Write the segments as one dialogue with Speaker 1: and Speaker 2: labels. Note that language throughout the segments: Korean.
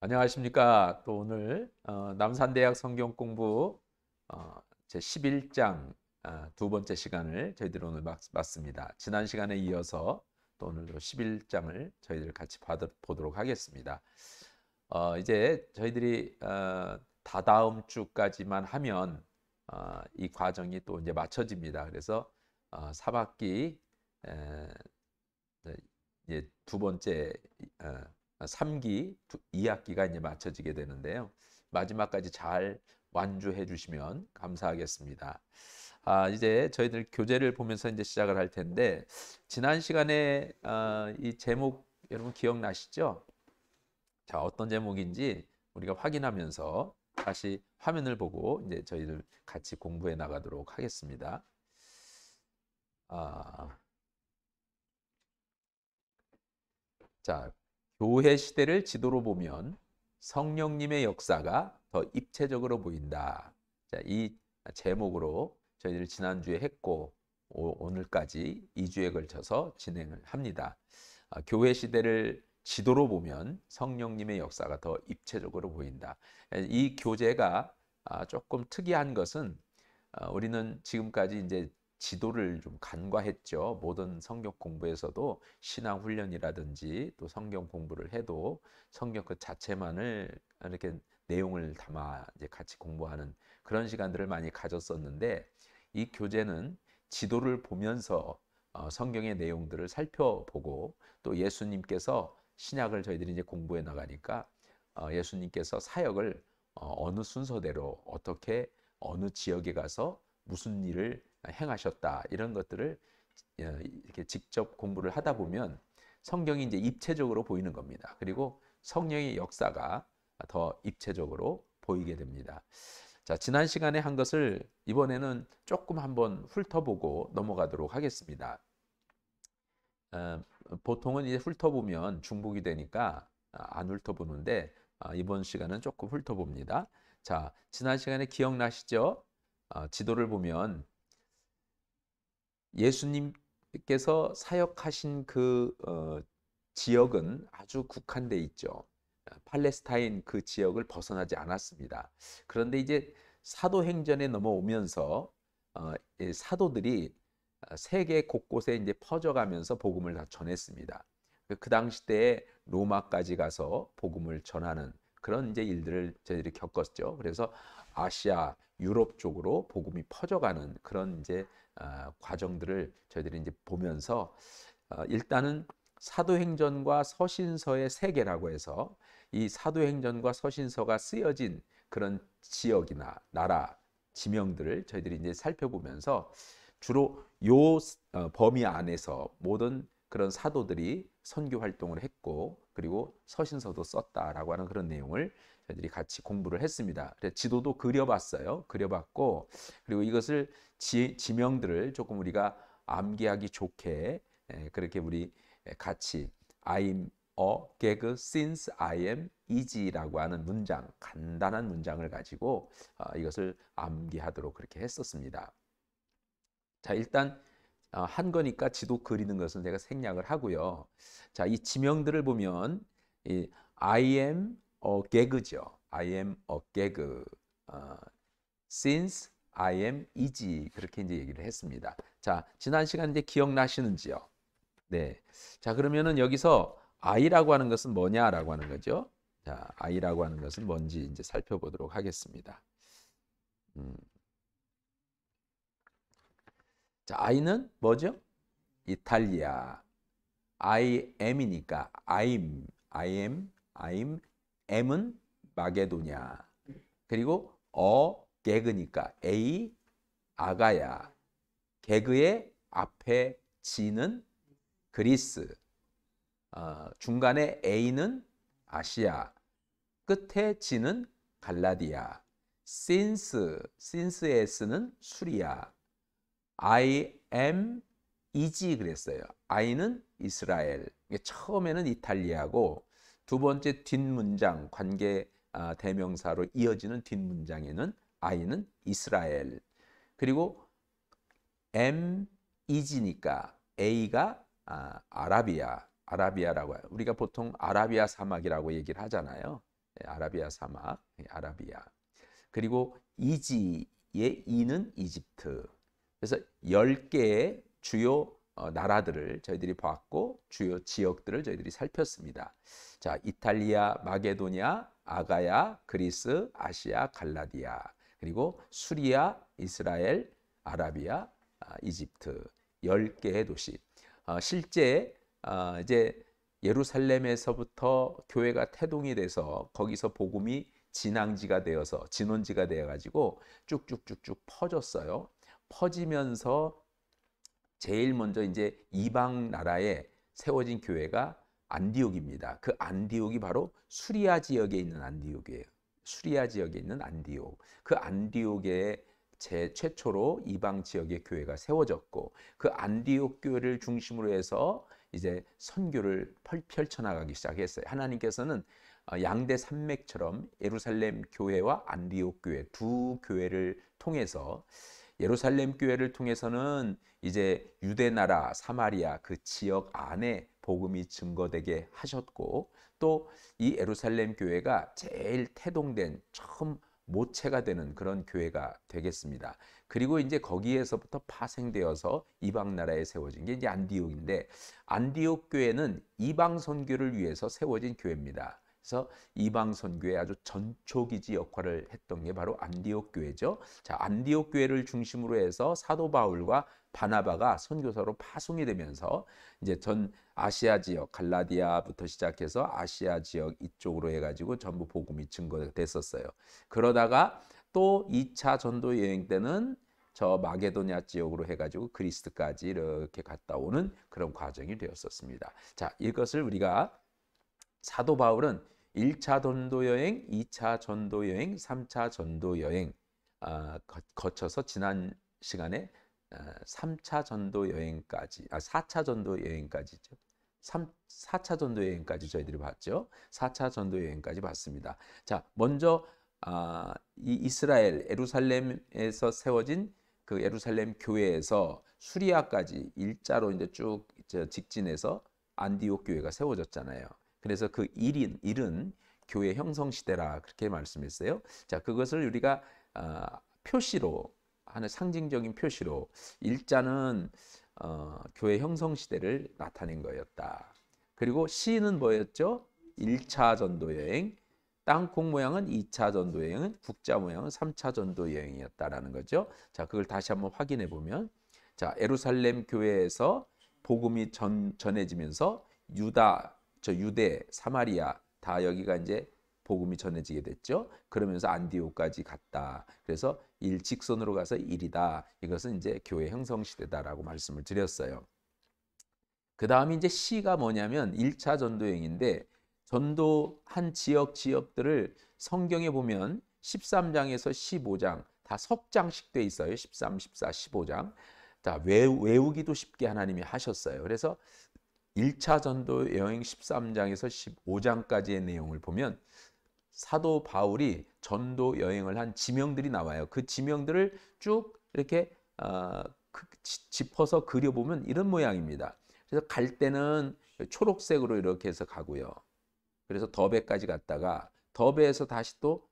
Speaker 1: 안녕하십니까. 또 오늘 남산대학 성경공부 제 11장 두 번째 시간을 저희들 오늘 맞습니다. 지난 시간에 이어서 또 오늘도 11장을 저희들 같이 보도록 하겠습니다. 이제 저희들이 다다음 주까지만 하면 이 과정이 또 이제 맞춰집니다. 그래서 4학기 네, 이제 두 번째 3기 2학기가 이제 맞춰지게 되는데요. 마지막까지 잘 완주해 주시면 감사하겠습니다. 이제 저희들 교재를 보면서 이제 시작을 할 텐데 지난 시간에 이 제목 여러분 기억나시죠? 자, 어떤 제목인지 우리가 확인하면서 다시 화면을 보고 이제 저희들 같이 공부해 나가도록 하겠습니다. 아, 자, 교회 시대를 지도로 보면 성령님의 역사가 더 입체적으로 보인다. 자, 이 제목으로 저희들이 지난주에 했고 오늘까지 2주에 걸쳐서 진행을 합니다. 교회 시대를 지도로 보면 성령님의 역사가 더 입체적으로 보인다. 이 교재가 조금 특이한 것은 우리는 지금까지 이제 지도를 좀 간과했죠. 모든 성경 공부에서도 신앙 훈련이라든지 또 성경 공부를 해도 성경 그 자체만을 이렇게 내용을 담아 이제 같이 공부하는 그런 시간들을 많이 가졌었는데 이 교재는 지도를 보면서 성경의 내용들을 살펴보고 또 예수님께서 신약을 저희들이 이제 공부해 나가니까 예수님께서 사역을 어느 순서대로 어떻게 어느 지역에 가서 무슨 일을 행하셨다 이런 것들을 이렇게 직접 공부를 하다 보면 성경이 이제 입체적으로 보이는 겁니다. 그리고 성령의 역사가 더 입체적으로 보이게 됩니다. 자, 지난 시간에 한 것을 이번에는 조금 한번 훑어보고 넘어가도록 하겠습니다. 어, 보통은 이제 훑어보면 중복이 되니까 안 훑어보는데 이번 시간은 조금 훑어봅니다. 자, 지난 시간에 기억나시죠? 지도를 보면 예수님께서 사역하신 그 지역은 아주 국한돼 있죠. 팔레스타인 그 지역을 벗어나지 않았습니다. 그런데 이제 사도행전에 넘어오면서 이 사도들이 세계 곳곳에 이제 퍼져가면서 복음을 다 전했습니다. 그 당시 때에 로마까지 가서 복음을 전하는 그런 이제 일들을 저희들이 겪었죠. 그래서 아시아, 유럽 쪽으로 복음이 퍼져가는 그런 이제 과정들을 저희들이 이제 보면서 일단은 사도행전과 서신서의 세계라고 해서 이 사도행전과 서신서가 쓰여진 그런 지역이나 나라 지명들을 저희들이 이제 살펴보면서 주로 요 범위 안에서 모든 그런 사도들이 선교 활동을 했고 그리고 서신서도 썼다라고 하는 그런 내용을 저희들이 같이 공부를 했습니다. 그래서 지도도 그려봤어요. 그려봤고 그리고 이것을 지명들을 조금 우리가 암기하기 좋게 그렇게 우리 같이 I'm a gag since I am easy라고 하는 문장, 간단한 문장을 가지고 이것을 암기하도록 그렇게 했었습니다. 자, 일단 한 거니까 지도 그리는 것은 제가 생략을 하고요. 자, 이 지명들을 보면 이 I am a gag죠. I am a gag. Since I am easy 그렇게 이제 얘기를 했습니다. 자, 지난 시간 이제 기억나시는지요? 네. 자, 그러면은 여기서 I라고 하는 것은 뭐냐라고 하는 거죠. 자, I라고 하는 것은 뭔지 이제 살펴보도록 하겠습니다. 음. 자, I는 뭐죠? 이탈리아. I am이니까 I'm, M은 마게도냐. 그리고 개그니까 A 아가야. 개그의 앞에 G는 그리스. 중간에 A는 아시아. 끝에 G는 갈라디아. since의 S는 수리아. I am 이지 그랬어요. I는 이스라엘. 처음에는 이탈리아고 두 번째 뒷문장 관계 대명사로 이어지는 뒷문장에는 I는 이스라엘. 그리고 M 이지니까 A가 아라비아라고 해요. 우리가 보통 아라비아 사막이라고 얘기를 하잖아요. 아라비아 사막, 아라비아. 그리고 이지의 이는 이집트. 그래서 10개의 주요 나라들을 저희들이 봤고 주요 지역들을 저희들이 살폈습니다. 자, 이탈리아, 마게도냐, 아가야, 그리스, 아시아, 갈라디아, 그리고 수리아, 이스라엘, 아라비아, 이집트 10개의 도시. 실제 이제 예루살렘에서부터 교회가 태동이 돼서 거기서 복음이 진앙지가 되어서 진원지가 되어 가지고 쭉쭉쭉쭉 퍼졌어요. 퍼지면서 제일 먼저 이제 이방 나라에 세워진 교회가 안디옥입니다. 그 안디옥이 바로 수리아 지역에 있는 안디옥이에요. 수리아 지역에 있는 안디옥. 그 안디옥에 최초로 이방 지역의 교회가 세워졌고 그 안디옥 교회를 중심으로 해서 이제 선교를 펼쳐나가기 시작했어요. 하나님께서는 양대 산맥처럼 예루살렘 교회와 안디옥 교회 두 교회를 통해서 예루살렘 교회를 통해서는 이제 유대 나라 사마리아 그 지역 안에 복음이 증거되게 하셨고 또 이 예루살렘 교회가 제일 태동된 처음 모체가 되는 그런 교회가 되겠습니다. 그리고 이제 거기에서부터 파생되어서 이방 나라에 세워진 게 이제 안디옥인데 안디옥 교회는 이방 선교를 위해서 세워진 교회입니다. 그래서 이방 선교의 아주 전초기지 역할을 했던 게 바로 안디옥 교회죠. 자, 안디옥 교회를 중심으로 해서 사도 바울과 바나바가 선교사로 파송이 되면서 이제 전 아시아 지역 갈라디아부터 시작해서 아시아 지역 이쪽으로 해가지고 전부 복음이 증거됐었어요. 그러다가 또 2차 전도 여행 때는 저 마게도냐 지역으로 해가지고 그리스까지 이렇게 갔다 오는 그런 과정이 되었었습니다. 자, 이것을 우리가 사도 바울은 1차 전도 여행, 2차 전도 여행, 3차 전도 여행 거쳐서 지난 시간에 3차 전도 여행까지, 4차 전도 여행까지죠. 4차 전도 여행까지 저희들이 봤죠. 4차 전도 여행까지 봤습니다. 자, 먼저 이 이스라엘 예루살렘에서 세워진 그 예루살렘 교회에서 수리아까지 일자로 이제 쭉 직진해서 안디옥 교회가 세워졌잖아요. 그래서 그 일은 교회 형성 시대라 그렇게 말씀했어요. 자, 그것을 우리가 표시로 하는 상징적인 표시로 일자는 교회 형성 시대를 나타낸 거였다. 그리고 C는 뭐였죠? 1차 전도 여행, 땅콩 모양은 2차 전도 여행은 국자 모양은 3차 전도 여행이었다라는 거죠. 자, 그걸 다시 한번 확인해 보면 자, 예루살렘 교회에서 복음이 전해지면서 유대, 사마리아 다 여기가 이제 복음이 전해지게 됐죠. 그러면서 안디옥까지 갔다. 그래서 직선으로 가서 1이다. 이것은 이제 교회 형성 시대다라고 말씀을 드렸어요. 그 다음에 이제 C가 뭐냐면 1차 전도여행인데 전도한 지역들을 성경에 보면 13장에서 15장 다 석장씩 돼 있어요. 13, 14, 15장. 자, 외우기도 쉽게 하나님이 하셨어요. 그래서 1차 전도 여행 13장에서 15장까지의 내용을 보면 사도 바울이 전도 여행을 한 지명들이 나와요. 그 지명들을 쭉 이렇게 짚어서 그려보면 이런 모양입니다. 그래서 갈 때는 초록색으로 이렇게 해서 가고요. 그래서 더베까지 갔다가 더베에서 다시 또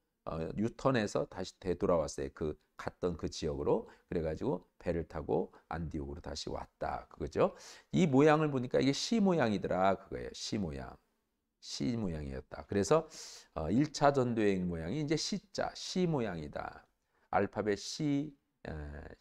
Speaker 1: 유턴해서 다시 되돌아왔어요. 그 갔던 그 지역으로. 그래가지고 배를 타고 안디옥으로 다시 왔다. 그거죠. 이 모양을 보니까 이게 C 모양이더라. 그거예요. C 모양. C 모양이었다. 그래서 1차 전도여행 모양이 이제 C 모양이다. 알파벳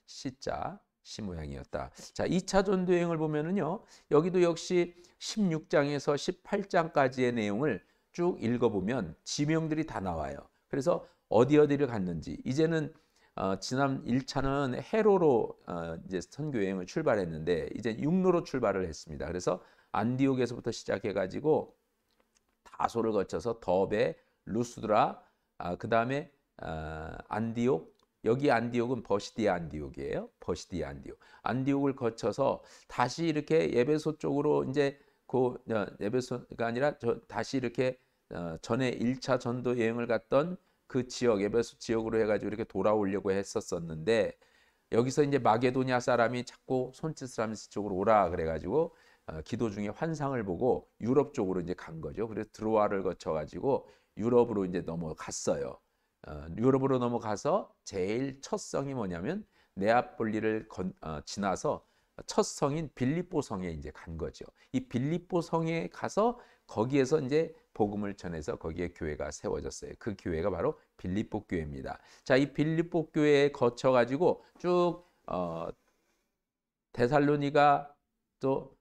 Speaker 1: C자, C 모양이었다. 자, 2차 전도여행을 보면은요. 여기도 역시 16장에서 18장까지의 내용을 쭉 읽어보면 지명들이 다 나와요. 그래서 어디를 갔는지 이제는 지난 1차는 해로로 이제 선교 여행을 출발했는데 이제 육로로 출발을 했습니다. 그래서 안디옥에서부터 시작해 가지고 다소를 거쳐서 더베, 루스드라, 그다음에 안디옥. 여기 안디옥은 버시디아 안디옥이에요. 버시디아 안디옥. 안디옥을 거쳐서 다시 이렇게 예베소 쪽으로 이제 예베소가 아니라 다시 이렇게 전에 1차 전도 여행을 갔던 그 지역 예베소 지역으로 해가지고 이렇게 돌아오려고 했었었는데 여기서 이제 마게도냐 사람이 자꾸 손짓을 하면서 이쪽으로 오라 그래가지고 기도 중에 환상을 보고 유럽 쪽으로 이제 간 거죠. 그래서 드로아를 거쳐가지고 유럽으로 이제 넘어갔어요. 유럽으로 넘어가서 제일 첫 성이 뭐냐면 네아폴리를 지나서 첫 성인 빌립보 성에 이제 간 거죠. 이 빌립보 성에 가서 거기에서 이제 복음을 전해서 거기에 교회가 세워졌어요. 그 교회가 바로 빌립보 교회입니다. 자, 이 빌립보 교회에 거쳐가지고 쭉 데살로니가 또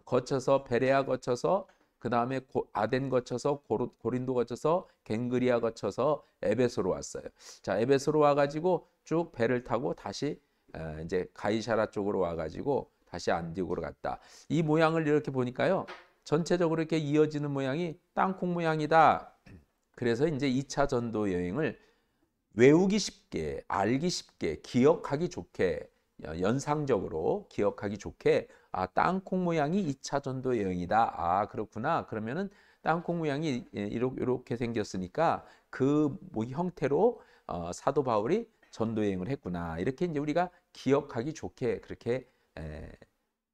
Speaker 1: 거쳐서 베레아 거쳐서 그 다음에 아덴 거쳐서 고린도 거쳐서 갱그리아 거쳐서 에베소로 왔어요. 자, 에베소로 와가지고 쭉 배를 타고 다시 이제 가이사라 쪽으로 와가지고 다시 안디옥으로 갔다. 이 모양을 이렇게 보니까요, 전체적으로 이렇게 이어지는 모양이 땅콩 모양이다. 그래서 이제 2차 전도 여행을 외우기 쉽게, 알기 쉽게, 기억하기 좋게, 연상적으로 기억하기 좋게, 땅콩 모양이 2차 전도 여행이다. 그렇구나. 그러면은 땅콩 모양이 이렇게 생겼으니까 그 형태로 사도 바울이 전도 여행을 했구나. 이렇게 이제 우리가 기억하기 좋게 그렇게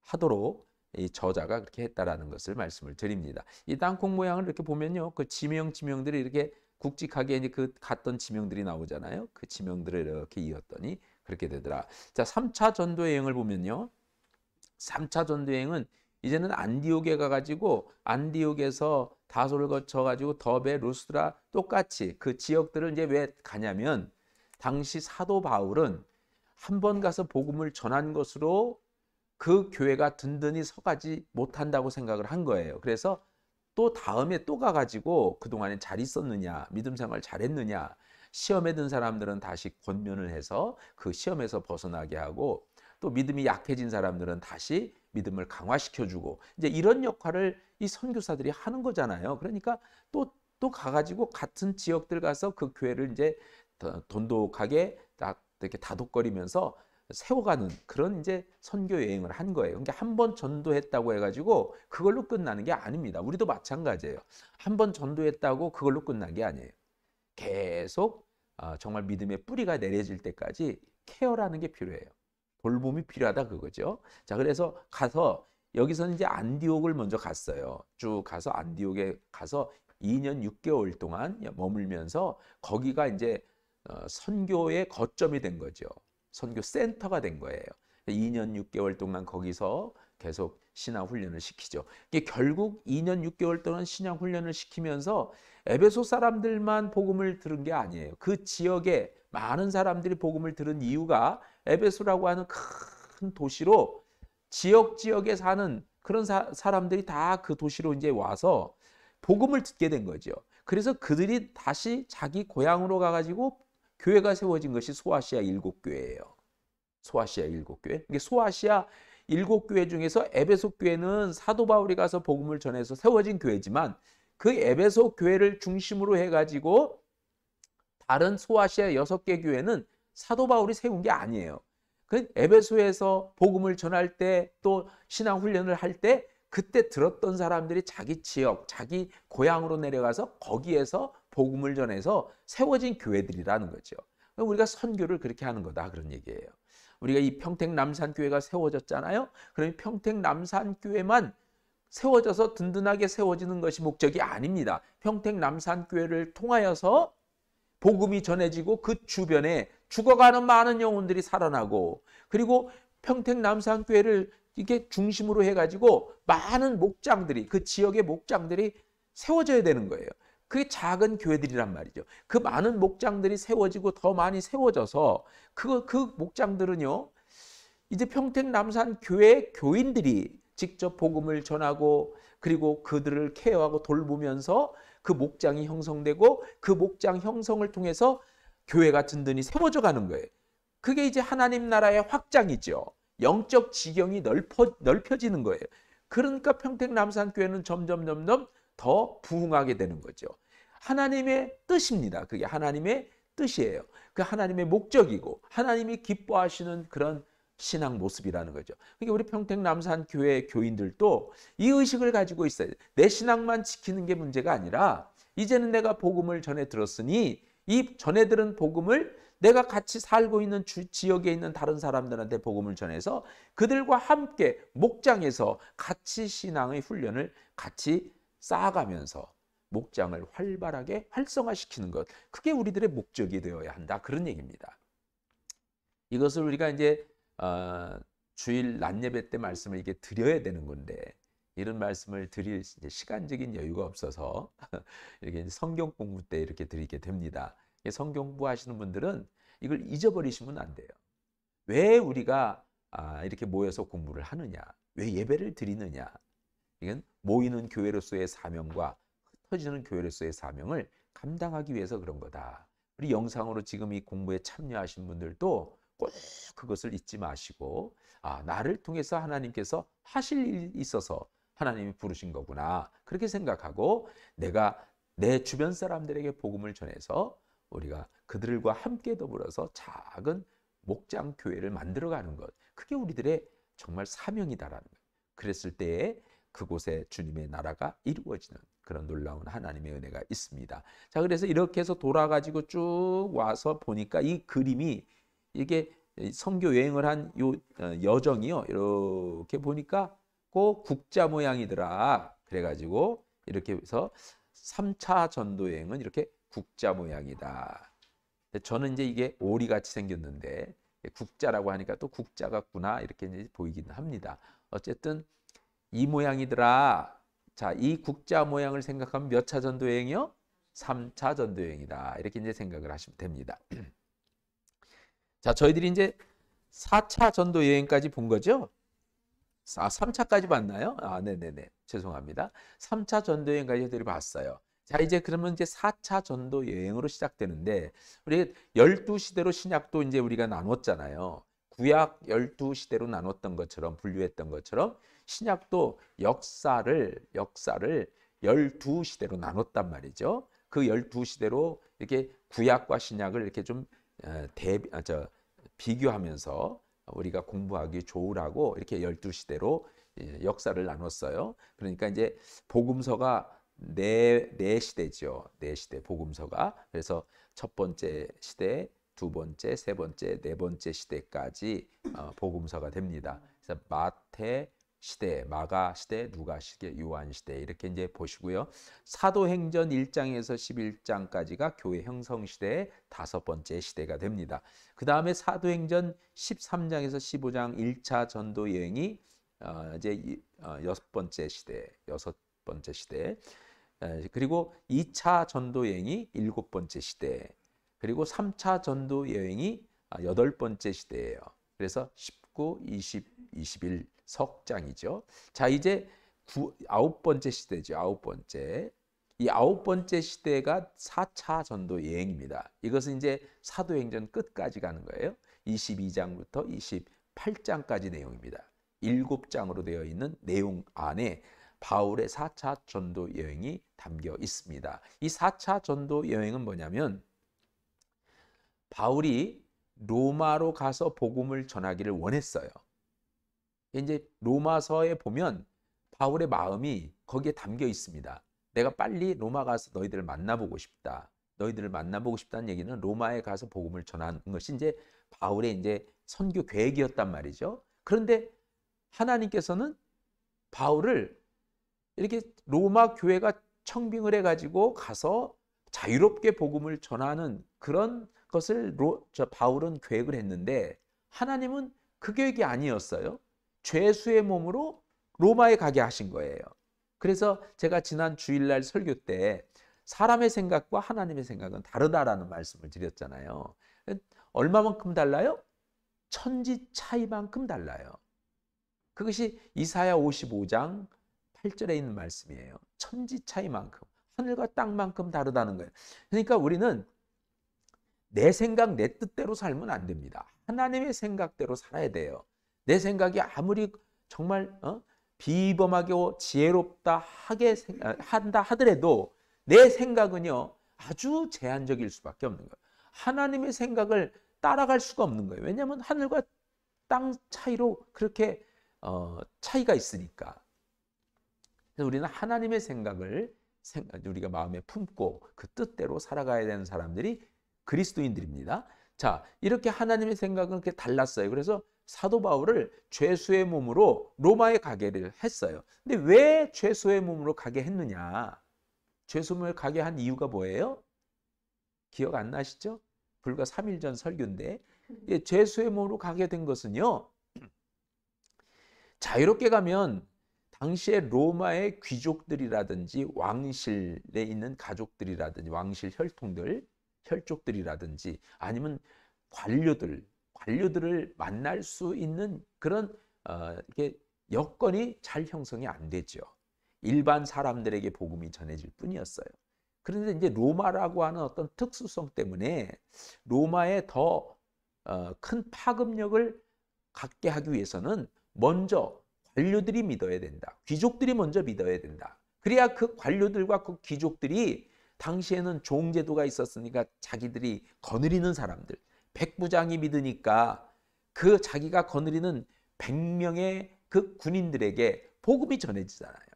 Speaker 1: 하도록 이 저자가 그렇게 했다라는 것을 말씀을 드립니다. 이 땅콩 모양을 이렇게 보면요, 그 지명들이 이렇게 굵직하게 이제 그 갔던 지명들이 나오잖아요. 그 지명들을 이렇게 이었더니 그렇게 되더라. 자, 3차 전도 여행을 보면요, 3차 전도 여행은 이제는 안디옥에 가가지고 안디옥에서 다소를 거쳐가지고 더베, 루스드라 똑같이 그 지역들을 이제 왜 가냐면 당시 사도 바울은 한 번 가서 복음을 전한 것으로 그 교회가 든든히 서가지 못한다고 생각을 한 거예요. 그래서 또 다음에 또 가가지고 그동안에 잘 있었느냐, 믿음 생활 잘했느냐, 시험에 든 사람들은 다시 권면을 해서 그 시험에서 벗어나게 하고, 또 믿음이 약해진 사람들은 다시 믿음을 강화시켜주고, 이제 이런 역할을 이 선교사들이 하는 거잖아요. 그러니까 또 가가지고 같은 지역들 가서 그 교회를 이제 돈독하게 딱 이렇게 다독거리면서 세워가는 그런 이제 선교 여행을 한 거예요. 그러니까 한 번 전도했다고 해가지고 그걸로 끝나는 게 아닙니다. 우리도 마찬가지예요. 한 번 전도했다고 그걸로 끝난 게 아니에요. 계속 정말 믿음의 뿌리가 내려질 때까지 케어라는 게 필요해요. 돌봄이 필요하다 그거죠. 자, 그래서 가서 여기서 이제 안디옥을 먼저 갔어요. 쭉 가서 안디옥에 가서 2년 6개월 동안 머물면서 거기가 이제 선교의 거점이 된 거죠. 선교 센터가 된 거예요. 2년 6개월 동안 거기서 계속 신앙 훈련을 시키죠. 이게 결국 2년 6개월 동안 신앙 훈련을 시키면서 에베소 사람들만 복음을 들은 게 아니에요. 그 지역에 많은 사람들이 복음을 들은 이유가 에베소라고 하는 큰 도시로 지역에 사는 그런 사람들이 다 그 도시로 이제 와서 복음을 듣게 된 거죠. 그래서 그들이 다시 자기 고향으로 가가지고 교회가 세워진 것이 소아시아 7교회예요. 소아시아 7교회. 이게 소아시아 7교회 중에서 에베소 교회는 사도 바울이 가서 복음을 전해서 세워진 교회지만 그 에베소 교회를 중심으로 해가지고 다른 소아시아 6개 교회는 사도 바울이 세운 게 아니에요. 그 에베소에서 복음을 전할 때 또 신앙 훈련을 할 때 그때 들었던 사람들이 자기 지역, 자기 고향으로 내려가서 거기에서 복음을 전해서 세워진 교회들이라는 거죠. 우리가 선교를 그렇게 하는 거다 그런 얘기예요. 우리가 이 평택 남산교회가 세워졌잖아요. 그러면 평택 남산교회만 세워져서 든든하게 세워지는 것이 목적이 아닙니다. 평택 남산교회를 통하여서 복음이 전해지고 그 주변에 죽어가는 많은 영혼들이 살아나고, 그리고 평택 남산교회를 이게 중심으로 해가지고 많은 목장들이, 그 지역의 목장들이 세워져야 되는 거예요. 그게 작은 교회들이란 말이죠. 그 많은 목장들이 세워지고 더 많이 세워져서 그 목장들은요, 이제 평택 남산 교회 교인들이 직접 복음을 전하고 그리고 그들을 케어하고 돌보면서 그 목장이 형성되고 그 목장 형성을 통해서 교회가 든든히 세워져 가는 거예요. 그게 이제 하나님 나라의 확장이죠. 영적 지경이 넓혀지는 거예요. 그러니까 평택 남산교회는 점점 더 부흥하게 되는 거죠. 하나님의 뜻입니다. 그게 하나님의 뜻이에요. 그 하나님의 목적이고 하나님이 기뻐하시는 그런 신앙 모습이라는 거죠. 그러니까 우리 평택 남산교회 교인들도 이 의식을 가지고 있어요. 내 신앙만 지키는 게 문제가 아니라 이제는 내가 복음을 전해 들었으니 이 전해 들은 복음을 내가 같이 살고 있는 지역에 있는 다른 사람들한테 복음을 전해서 그들과 함께 목장에서 같이 신앙의 훈련을 같이 쌓아가면서 목장을 활발하게 활성화시키는 것. 그게 우리들의 목적이 되어야 한다. 그런 얘기입니다. 이것을 우리가 이제 주일 낮 예배 때 말씀을 이게 드려야 되는 건데 이런 말씀을 드릴 시간적인 여유가 없어서 이렇게 성경 공부 때 이렇게 드리게 됩니다. 성경 공부하시는 분들은 이걸 잊어버리시면 안 돼요. 왜 우리가 이렇게 모여서 공부를 하느냐? 왜 예배를 드리느냐? 이건 모이는 교회로서의 사명과 흩어지는 교회로서의 사명을 감당하기 위해서 그런 거다. 우리 영상으로 지금 이 공부에 참여하신 분들도 꼭 그것을 잊지 마시고 나를 통해서 하나님께서 하실 일이 있어서 하나님이 부르신 거구나. 그렇게 생각하고 내가 내 주변 사람들에게 복음을 전해서 우리가 그들과 함께 더불어서 작은 목장 교회를 만들어가는 것. 그게 우리들의 정말 사명이다라는 것. 그랬을 때에 그곳에 주님의 나라가 이루어지는 그런 놀라운 하나님의 은혜가 있습니다. 자, 그래서 이렇게 해서 돌아가지고 쭉 와서 보니까 이 그림이 이게 선교 여행을 한 요 여정이요. 이렇게 보니까 꼭 국자 모양이더라. 그래가지고 이렇게 해서 3차 전도 여행은 이렇게 국자 모양이다. 저는 이제 이게 오리같이 생겼는데 국자라고 하니까 또 국자 같구나 이렇게 이제 보이긴 합니다. 어쨌든 이 모양이더라. 자, 이 국자 모양을 생각하면 몇 차 전도 여행이요? 3차 전도 여행이다. 이렇게 이제 생각을 하시면 됩니다. 자, 저희들이 이제 4차 전도 여행까지 본 거죠? 3차까지 봤나요? 네네네. 죄송합니다. 3차 전도 여행까지 저희들이 봤어요. 자, 이제 그러면 이제 4차 전도 여행으로 시작되는데, 우리 12시대로 신약도 이제 우리가 나눴잖아요. 구약 12시대로 나눴던 것처럼, 분류했던 것처럼, 신약도 역사를 12시대로 나눴단 말이죠. 그 12시대로 이렇게 구약과 신약을 이렇게 좀 비교하면서 우리가 공부하기 좋으라고 이렇게 12시대로 역사를 나눴어요. 그러니까 이제 복음서가 네 시대죠. 네 시대 복음서가. 그래서 첫 번째 시대, 두 번째, 세 번째, 네 번째 시대까지 복음서가 됩니다. 그래서 마태 시대, 마가 시대, 누가 시대, 요한 시대 이렇게 이제 보시고요. 사도행전 1장에서 11장까지가 교회 형성 시대의 다섯 번째 시대가 됩니다. 그 다음에 사도행전 13장에서 15장 1차 전도 여행이 이제 여섯 번째 시대. 그리고 2차 전도 여행이 일곱 번째 시대. 그리고 3차 전도 여행이 여덟 번째 시대예요. 그래서 19, 20, 21 석장이죠. 자, 이제 아홉 번째 시대죠. 아홉 번째. 이 아홉 번째 시대가 4차 전도 여행입니다. 이것은 이제 사도행전 끝까지 가는 거예요. 22장부터 28장까지 내용입니다. 7장으로 되어 있는 내용 안에 바울의 4차 전도 여행이 담겨 있습니다. 이 4차 전도 여행은 뭐냐면 바울이 로마로 가서 복음을 전하기를 원했어요. 이제 로마서에 보면 바울의 마음이 거기에 담겨 있습니다. 내가 빨리 로마 가서 너희들을 만나보고 싶다. 너희들을 만나보고 싶다는 얘기는 로마에 가서 복음을 전하는 것이 이제 바울의 이제 선교 계획이었단 말이죠. 그런데 하나님께서는 바울을 이렇게 로마 교회가 청빙을 해가지고 가서 자유롭게 복음을 전하는 그런 것을 바울은 계획을 했는데 하나님은 그 계획이 아니었어요. 죄수의 몸으로 로마에 가게 하신 거예요. 그래서 제가 지난 주일날 설교 때 사람의 생각과 하나님의 생각은 다르다라는 말씀을 드렸잖아요. 얼마만큼 달라요? 천지 차이만큼 달라요. 그것이 이사야 55장 8절에 있는 말씀이에요. 천지 차이만큼, 하늘과 땅만큼 다르다는 거예요. 그러니까 우리는 내 생각, 내 뜻대로 살면 안 됩니다. 하나님의 생각대로 살아야 돼요. 내 생각이 아무리 정말 비범하게 지혜롭다 한다 하더라도 내 생각은요 아주 제한적일 수밖에 없는 거예요. 하나님의 생각을 따라갈 수가 없는 거예요. 왜냐하면 하늘과 땅 차이로 그렇게 차이가 있으니까. 그래서 우리는 하나님의 생각을 우리가 마음에 품고 그 뜻대로 살아가야 되는 사람들이 그리스도인들입니다. 자, 이렇게 하나님의 생각은 그렇게 달랐어요. 그래서 사도 바울을 죄수의 몸으로 로마에 가게를 했어요. 근데 왜 죄수의 몸으로 가게 했느냐? 죄수의 몸을 가게 한 이유가 뭐예요? 기억 안 나시죠? 불과 3일 전 설교인데, 죄수의 몸으로 가게 된 것은요, 자유롭게 가면 당시에 로마의 귀족들이라든지 왕실에 있는 가족들이라든지 왕실 혈족들이라든지 아니면 관료들을 만날 수 있는 그런 이게 여건이 잘 형성이 안 되죠. 일반 사람들에게 복음이 전해질 뿐이었어요. 그런데 이제 로마라고 하는 어떤 특수성 때문에 로마에 더 큰 파급력을 갖게 하기 위해서는 먼저 관료들이 믿어야 된다. 귀족들이 먼저 믿어야 된다. 그래야 그 관료들과 그 귀족들이 당시에는 종제도가 있었으니까 자기들이 거느리는 사람들, 백부장이 믿으니까 그 자기가 거느리는 100명의 그 군인들에게 복음이 전해지잖아요.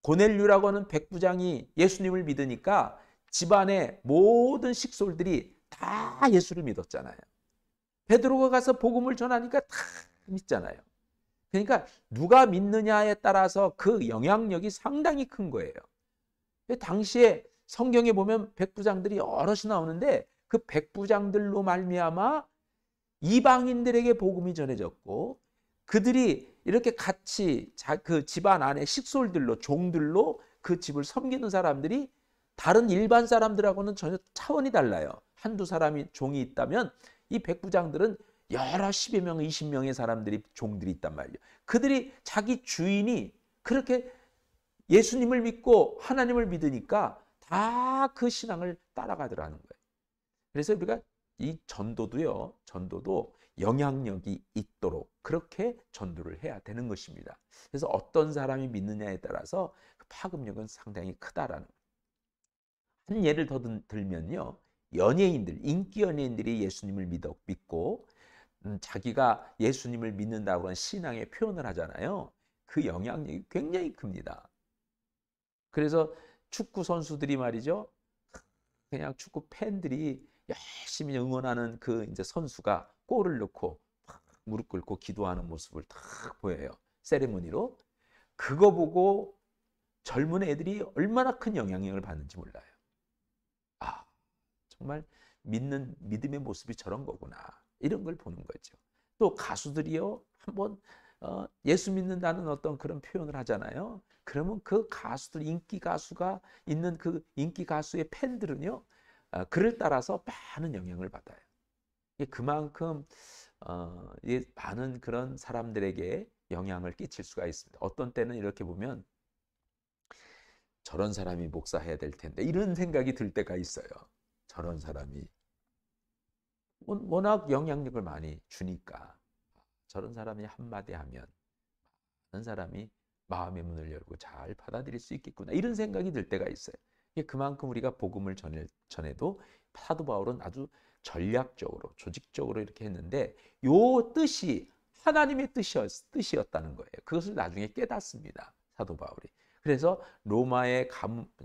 Speaker 1: 고넬류라고 하는 백부장이 예수님을 믿으니까 집안의 모든 식솔들이 다 예수를 믿었잖아요. 베드로가 가서 복음을 전하니까 다 믿잖아요. 그러니까 누가 믿느냐에 따라서 그 영향력이 상당히 큰 거예요. 당시에 성경에 보면 백부장들이 여럿이 나오는데 그 백부장들로 말미암아 이방인들에게 복음이 전해졌고 그들이 이렇게 같이 그 집안 안에 식솔들로 종들로 그 집을 섬기는 사람들이 다른 일반 사람들하고는 전혀 차원이 달라요. 한두 사람이 종이 있다면 이 백부장들은 여러 10여 명, 20명의 사람들이 종들이 있단 말이에요. 그들이 자기 주인이 그렇게 예수님을 믿고 하나님을 믿으니까 다 그 신앙을 따라가더라는 거예요. 그래서 우리가 이 전도도 영향력이 있도록 그렇게 전도를 해야 되는 것입니다. 그래서 어떤 사람이 믿느냐에 따라서 그 파급력은 상당히 크다라는 거예요. 한 예를 더 들면요. 연예인들, 인기 연예인들이 예수님을 믿고 자기가 예수님을 믿는다고 하는 신앙의 표현을 하잖아요. 그 영향력이 굉장히 큽니다. 그래서 축구 선수들이 말이죠. 그냥 축구 팬들이 열심히 응원하는 그 이제 선수가 골을 넣고 무릎 꿇고 기도하는 모습을 딱 보여요. 세리머니로. 그거 보고 젊은 애들이 얼마나 큰 영향력을 받는지 몰라요. 아, 정말 믿음의 모습이 저런 거구나. 이런 걸 보는 거죠. 또 가수들이요. 한번 예수 믿는다는 어떤 그런 표현을 하잖아요. 그러면 그 가수들, 인기 가수가 있는 그 인기 가수의 팬들은요. 그를 따라서 많은 영향을 받아요. 그만큼 많은 그런 사람들에게 영향을 끼칠 수가 있습니다. 어떤 때는 이렇게 보면 저런 사람이 목사해야 될 텐데 이런 생각이 들 때가 있어요. 저런 사람이 워낙 영향력을 많이 주니까 저런 사람이 한마디 하면 많은 사람이 마음의 문을 열고 잘 받아들일 수 있겠구나 이런 생각이 들 때가 있어요. 그만큼 우리가 복음을 전해도 사도 바울은 아주 전략적으로 조직적으로 이렇게 했는데 요 뜻이 하나님의 뜻이었다는 거예요. 그것을 나중에 깨닫습니다. 사도 바울이. 그래서 로마의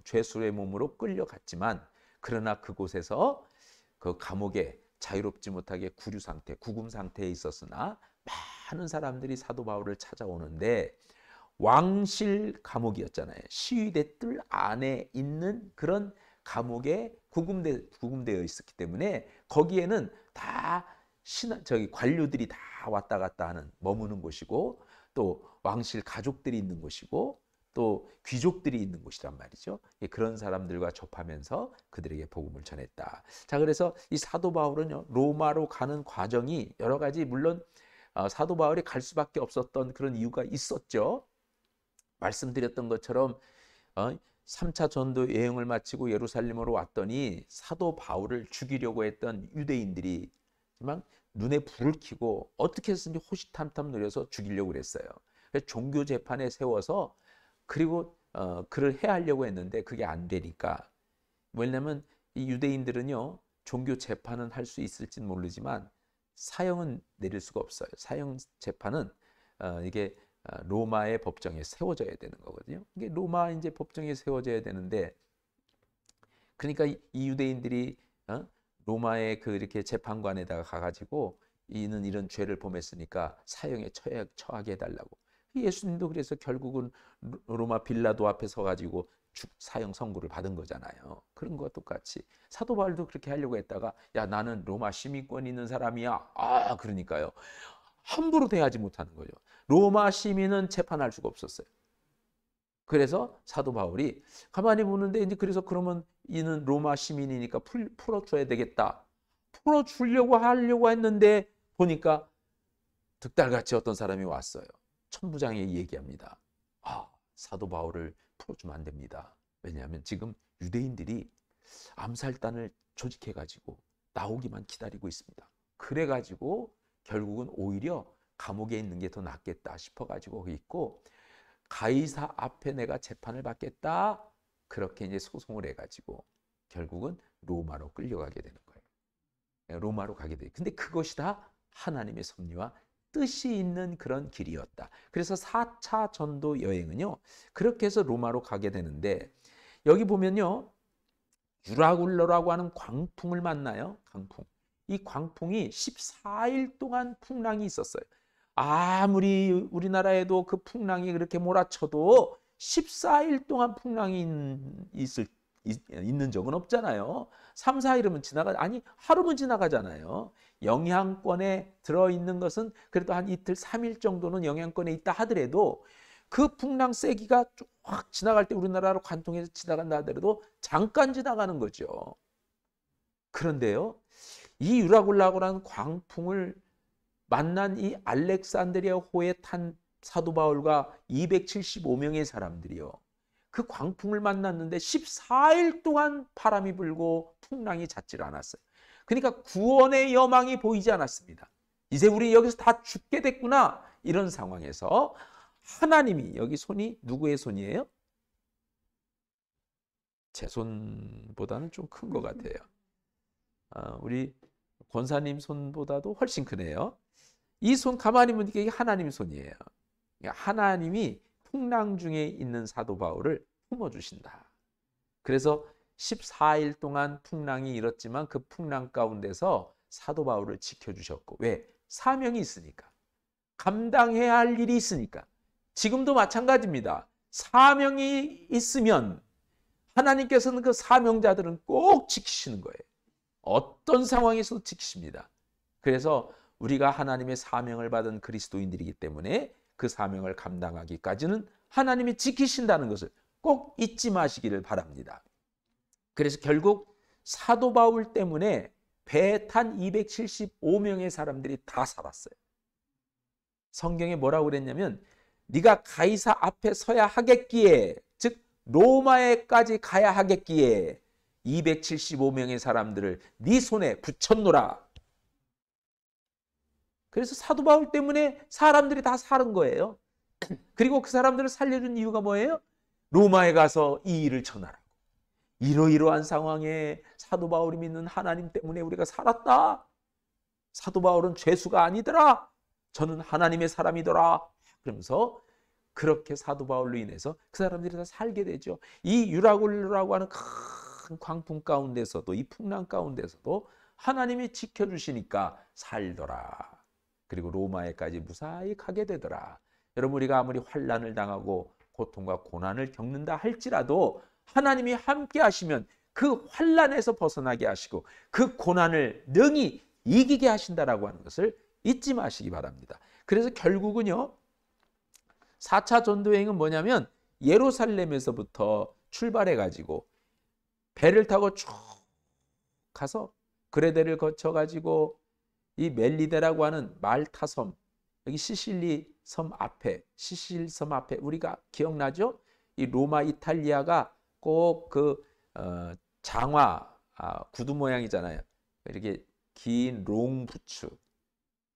Speaker 1: 죄수의 몸으로 끌려갔지만 그러나 그곳에서 그 감옥에 자유롭지 못하게 구금 상태에 있었으나 많은 사람들이 사도 바울을 찾아오는데 왕실 감옥이었잖아요. 시위대 뜰 안에 있는 그런 감옥에 구금되어 있었기 때문에 거기에는 다 관료들이 다 왔다 갔다 하는 머무는 곳이고 또 왕실 가족들이 있는 곳이고 또 귀족들이 있는 곳이란 말이죠. 그런 사람들과 접하면서 그들에게 복음을 전했다. 자, 그래서 이 사도 바울은요, 로마로 가는 과정이 여러 가지 물론 사도 바울이 갈 수밖에 없었던 그런 이유가 있었죠. 말씀드렸던 것처럼 3차 전도 여행을 마치고 예루살렘으로 왔더니 사도 바울을 죽이려고 했던 유대인들이 눈에 불을 켜고 어떻게 해서든지 호시탐탐 노려서 죽이려고 그랬어요. 그래서 종교 재판에 세워서 그리고 그를 해하려고 했는데 그게 안 되니까 왜냐하면 이 유대인들은요 종교 재판은 할 수 있을지는 모르지만 사형은 내릴 수가 없어요. 사형 재판은 이게 로마의 법정에 세워져야 되는 거거든요. 이게 로마 이제 법정에 세워져야 되는데 그러니까 이 유대인들이 로마의 그 이렇게 재판관에다가 가가지고 이는 이런 죄를 범했으니까 사형에 처하게 해달라고. 예수님도 그래서 결국은 로마 빌라도 앞에 서가지고 사형 선고를 받은 거잖아요. 그런 것과 똑같이 사도 바울도 그렇게 하려고 했다가 야 나는 로마 시민권 있는 사람이야. 아 그러니까요. 함부로 대하지 못하는 거죠. 로마 시민은 재판할 수가 없었어요. 그래서 사도 바울이 가만히 보는데 이제 그래서 그러면 이는 로마 시민이니까 풀어줘야 되겠다. 풀어주려고 하려고 했는데 보니까 득달같이 어떤 사람이 왔어요. 천부장이 얘기합니다. 아 사도 바울을 풀어주면 안 됩니다. 왜냐하면 지금 유대인들이 암살단을 조직해가지고 나오기만 기다리고 있습니다. 그래가지고 결국은 오히려 감옥에 있는 게 더 낫겠다 싶어가지고 거기 있고 가이사 앞에 내가 재판을 받겠다. 그렇게 이제 소송을 해가지고 결국은 로마로 끌려가게 되는 거예요. 로마로 가게 돼요. 근데 그것이 다 하나님의 섭리와 뜻이 있는 그런 길이었다. 그래서 4차 전도 여행은요. 그렇게 해서 로마로 가게 되는데 여기 보면요. 유라굴로라고 하는 광풍을 만나요. 광풍. 이 광풍이 14일 동안 풍랑이 있었어요. 아무리 우리나라에도 그 풍랑이 그렇게 몰아쳐도 14일 동안 풍랑이 있는 적은 없잖아요. 3, 4일이면 아니 하루면 지나가잖아요. 영향권에 들어있는 것은 그래도 한 이틀, 3일 정도는 영향권에 있다 하더라도 그 풍랑 세기가 쫙 지나갈 때 우리나라로 관통해서 지나간다 하더라도 잠깐 지나가는 거죠. 그런데요. 이 유라굴라고라는 광풍을 만난 이 알렉산드리아 호에 탄 사도 바울과 275명의 사람들이요. 그 광풍을 만났는데 14일 동안 바람이 불고 풍랑이 잦질 않았어요. 그러니까 구원의 여망이 보이지 않았습니다. 이제 우리 여기서 다 죽게 됐구나. 이런 상황에서 하나님이 여기 손이 누구의 손이에요? 제 손보다는 좀 큰 것 같아요. 우리 권사님 손보다도 훨씬 크네요. 이 손 가만히 보니까 이게 하나님 손이에요. 하나님이 풍랑 중에 있는 사도 바울을 품어주신다. 그래서 14일 동안 풍랑이 일었지만 그 풍랑 가운데서 사도 바울을 지켜주셨고 왜? 사명이 있으니까. 감당해야 할 일이 있으니까. 지금도 마찬가지입니다. 사명이 있으면 하나님께서는 그 사명자들은 꼭 지키시는 거예요. 어떤 상황에서도 지키십니다. 그래서 우리가 하나님의 사명을 받은 그리스도인들이기 때문에 그 사명을 감당하기까지는 하나님이 지키신다는 것을 꼭 잊지 마시기를 바랍니다. 그래서 결국 사도 바울 때문에 배에 탄 275명의 사람들이 다 살았어요. 성경에 뭐라고 그랬냐면 네가 가이사 앞에 서야 하겠기에 즉 로마에까지 가야 하겠기에 275명의 사람들을 네 손에 붙였노라. 그래서 사도 바울 때문에 사람들이 다 사는 거예요. 그리고 그 사람들을 살려준 이유가 뭐예요? 로마에 가서 이 일을 전하라고. 이러이러한 상황에 사도 바울이 믿는 하나님 때문에 우리가 살았다. 사도 바울은 죄수가 아니더라. 저는 하나님의 사람이더라. 그러면서 그렇게 사도 바울로 인해서 그 사람들이 다 살게 되죠. 이 유라굴로라고 하는 큰 광풍 가운데서도 이 풍랑 가운데서도 하나님이 지켜주시니까 살더라. 그리고 로마에까지 무사히 가게 되더라. 여러분 우리가 아무리 환난을 당하고 고통과 고난을 겪는다 할지라도 하나님이 함께 하시면 그 환난에서 벗어나게 하시고 그 고난을 능히 이기게 하신다라고 하는 것을 잊지 마시기 바랍니다. 그래서 결국은요. 4차 전도여행은 뭐냐면 예루살렘에서부터 출발해가지고 배를 타고 쭉 가서 그레데를 거쳐가지고 이 멜리데라고 하는 말타 섬, 여기 시실리 섬 앞에, 시실 섬 앞에 우리가 기억나죠? 이 로마 이탈리아가 꼭 그 장화 구두 모양이잖아요. 이렇게 긴 롱부츠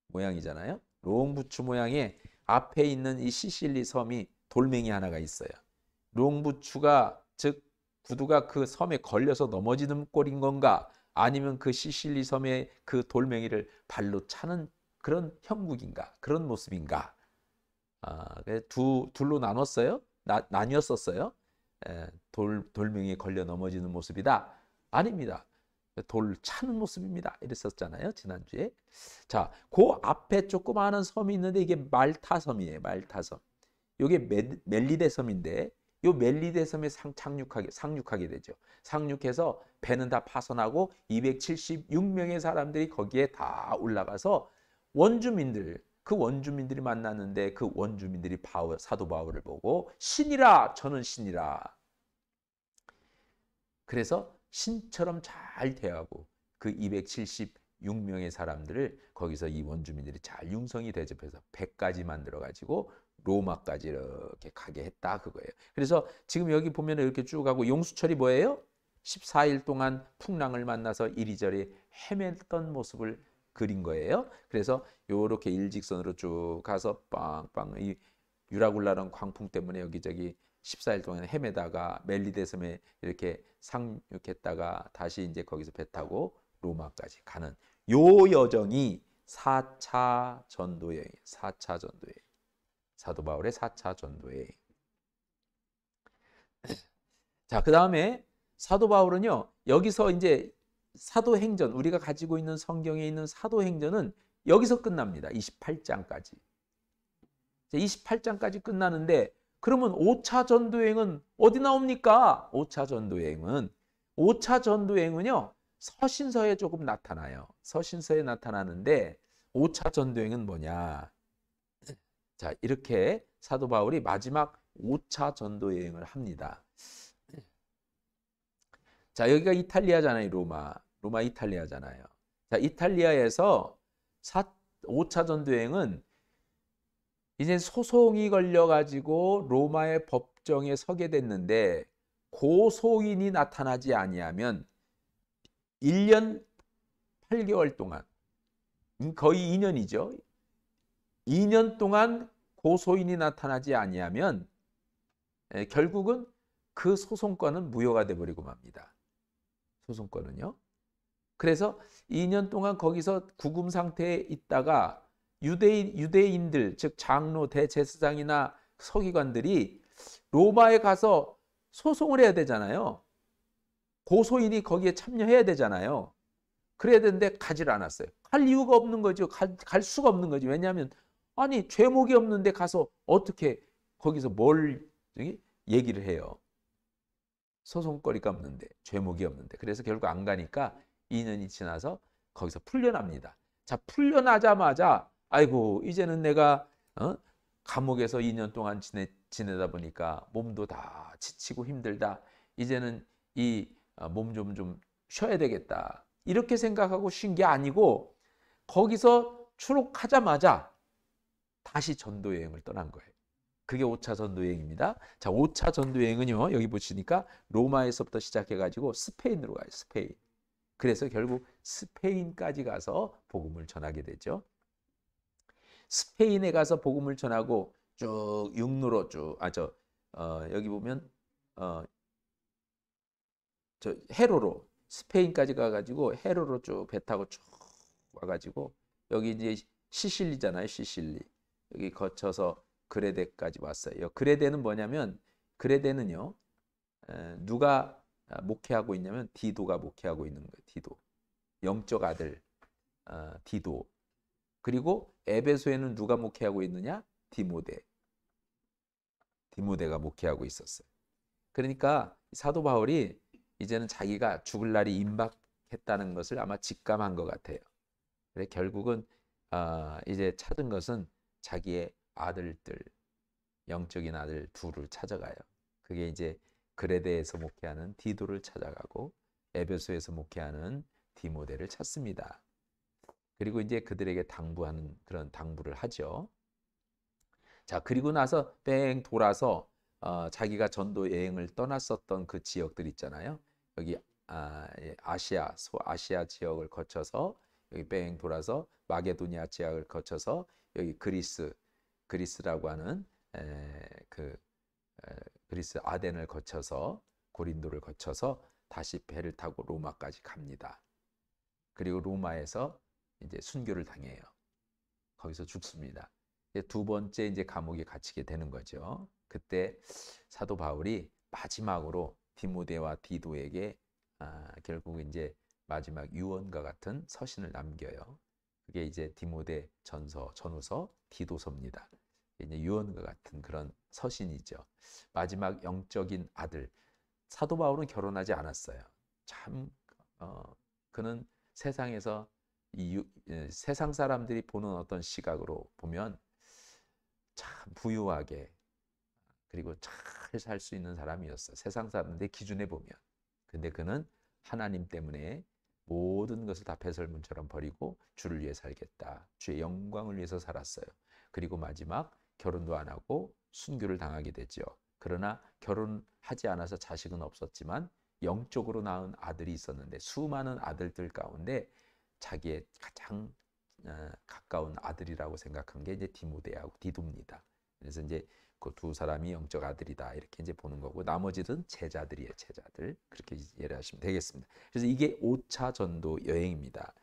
Speaker 1: 모양이잖아요. 롱부츠 모양의 앞에 있는 이 시실리 섬이 돌멩이 하나가 있어요. 롱부츠가 즉 구두가 그 섬에 걸려서 넘어지는 꼴인 건가? 아니면 그 시실리 섬의 그 돌멩이를 발로 차는 그런 형국인가? 그런 모습인가? 둘로 나눴어요. 나뉘었었어요. 돌멩이에 걸려 넘어지는 모습이다. 아닙니다. 돌 차는 모습입니다. 이랬었잖아요. 지난주에. 자, 그 앞에 조그마한 섬이 있는데 이게 말타섬이에요. 말타섬. 이게 멜리데 섬인데 이 멜리데 섬에 상륙하게 되죠. 상륙해서 배는 다 파손하고 276명의 사람들이 거기에 다 올라가서 그 원주민들이 만났는데 그 원주민들이 사도 바울을 보고 신이라, 저는 신이라. 그래서 신처럼 잘 대하고 그 276명의 사람들을 거기서 이 원주민들이 잘 융성이 대접해서 배까지 만들어 가지고 로마까지 이렇게 가게 했다 그거예요. 그래서 지금 여기 보면 이렇게 쭉 가고 용수철이 뭐예요? 14일 동안 풍랑을 만나서 이리저리 헤맸던 모습을 그린 거예요. 그래서 요렇게 일직선으로 쭉 가서 빵빵 이 유라굴라란 광풍 때문에 여기저기 14일 동안 헤매다가 멜리데 섬에 이렇게 상륙했다가 다시 이제 거기서 배 타고 로마까지 가는 요 여정이 4차 전도여행, 4차 전도여행. 사도 바울의 4차 전도여행. 자, 그다음에 사도 바울은요. 여기서 이제 사도행전, 우리가 가지고 있는 성경에 있는 사도행전은 여기서 끝납니다. 28장까지. 28장까지 끝나는데 그러면 5차 전도여행은 어디 나옵니까? 5차 전도여행은요. 서신서에 조금 나타나요. 서신서에 나타나는데 5차 전도여행은 뭐냐? 자, 이렇게 사도 바울이 마지막 5차 전도여행을 합니다. 자, 여기가 이탈리아잖아요. 로마 이탈리아잖아요. 자, 이탈리아에서 5차 전도여행은 이제 소송이 걸려가지고 로마의 법정에 서게 됐는데 고소인이 나타나지 아니하면 1년 8개월 동안, 거의 2년이죠. 2년 동안 고소인이 나타나지 아니하면 결국은 그 소송권은 무효가 돼버리고 맙니다. 소송권은요. 그래서 2년 동안 거기서 구금 상태에 있다가 유대인들, 즉 장로, 대제사장이나 서기관들이 로마에 가서 소송을 해야 되잖아요. 고소인이 거기에 참여해야 되잖아요. 그래야 되는데 가지를 않았어요. 갈 이유가 없는 거죠. 갈 수가 없는 거죠. 왜냐하면 아니 죄목이 없는데 가서 어떻게 거기서 뭘 얘기를 해요. 소송거리가 없는데, 죄목이 없는데. 그래서 결국 안 가니까 2년이 지나서 거기서 풀려납니다. 자, 풀려나자마자 아이고 이제는 내가 감옥에서 2년 동안 지내다 보니까 몸도 다 지치고 힘들다. 이제는 이 몸 좀 쉬어야 되겠다. 이렇게 생각하고 쉰 게 아니고 거기서 추록하자마자 다시 전도여행을 떠난 거예요. 그게 5차 전도여행입니다. 자, 5차 전도여행은요. 여기 보시니까 로마에서부터 시작해가지고 스페인으로 가요. 스페인. 그래서 결국 스페인까지 가서 복음을 전하게 되죠. 스페인에 가서 복음을 전하고 쭉 육로로 쭉 여기 보면 저 헤로로 스페인까지 가가지고 헤로로 쭉 배 타고 쭉 와가지고 여기 이제 시실리잖아요. 시실리. 여기 거쳐서 그레데까지 왔어요. 그레데는 뭐냐면 그레데는요. 누가 목회하고 있냐면 디도가 목회하고 있는 거예요. 디도. 영적 아들 디도. 그리고 에베소에는 누가 목회하고 있느냐? 디모데가 목회하고 있었어요. 그러니까 사도 바울이 이제는 자기가 죽을 날이 임박했다는 것을 아마 직감한 것 같아요. 그래 결국은 이제 찾은 것은 자기의 아들들, 영적인 아들 둘을 찾아가요. 그게 이제 그레데에서 목회하는 디도를 찾아가고 에베소에서 목회하는 디모데를 찾습니다. 그리고 이제 그들에게 당부하는 그런 당부를 하죠. 자, 그리고 나서 뺑 돌아서 자기가 전도 여행을 떠났었던 그 지역들 있잖아요. 여기 아시아 지역을 거쳐서 여기 뺑 돌아서 마게도니아 지역을 거쳐서 여기 그리스라고 하는 그리스 아덴을 거쳐서 고린도를 거쳐서 다시 배를 타고 로마까지 갑니다. 그리고 로마에서 이제 순교를 당해요. 거기서 죽습니다. 두 번째 이제 감옥에 갇히게 되는 거죠. 그때 사도 바울이 마지막으로 디모데와 디도에게 결국 이제 마지막 유언과 같은 서신을 남겨요. 그게 이제 디모데 전후서, 디도서입니다. 이제 유언과 같은 그런 서신이죠. 마지막 영적인 아들. 사도 바울은 결혼하지 않았어요. 참 그는 세상에서 세상 사람들이 보는 어떤 시각으로 보면 참 부유하게 그리고 잘 살 수 있는 사람이었어요. 세상 사람들의 기준에 보면. 근데 그는 하나님 때문에 모든 것을 다 배설물처럼 버리고 주를 위해 살겠다. 주의 영광을 위해서 살았어요. 그리고 마지막 결혼도 안 하고 순교를 당하게 됐죠. 그러나 결혼하지 않아서 자식은 없었지만 영적으로 낳은 아들이 있었는데 수많은 아들들 가운데 자기의 가장 가까운 아들이라고 생각한 게 이제 디모데하고 디도입니다. 그래서 이제 그 두 사람이 영적 아들이다 이렇게 이제 보는 거고 나머지는 제자들이에요. 제자들 그렇게 이해를 하시면 되겠습니다. 그래서 이게 5차 전도 여행입니다.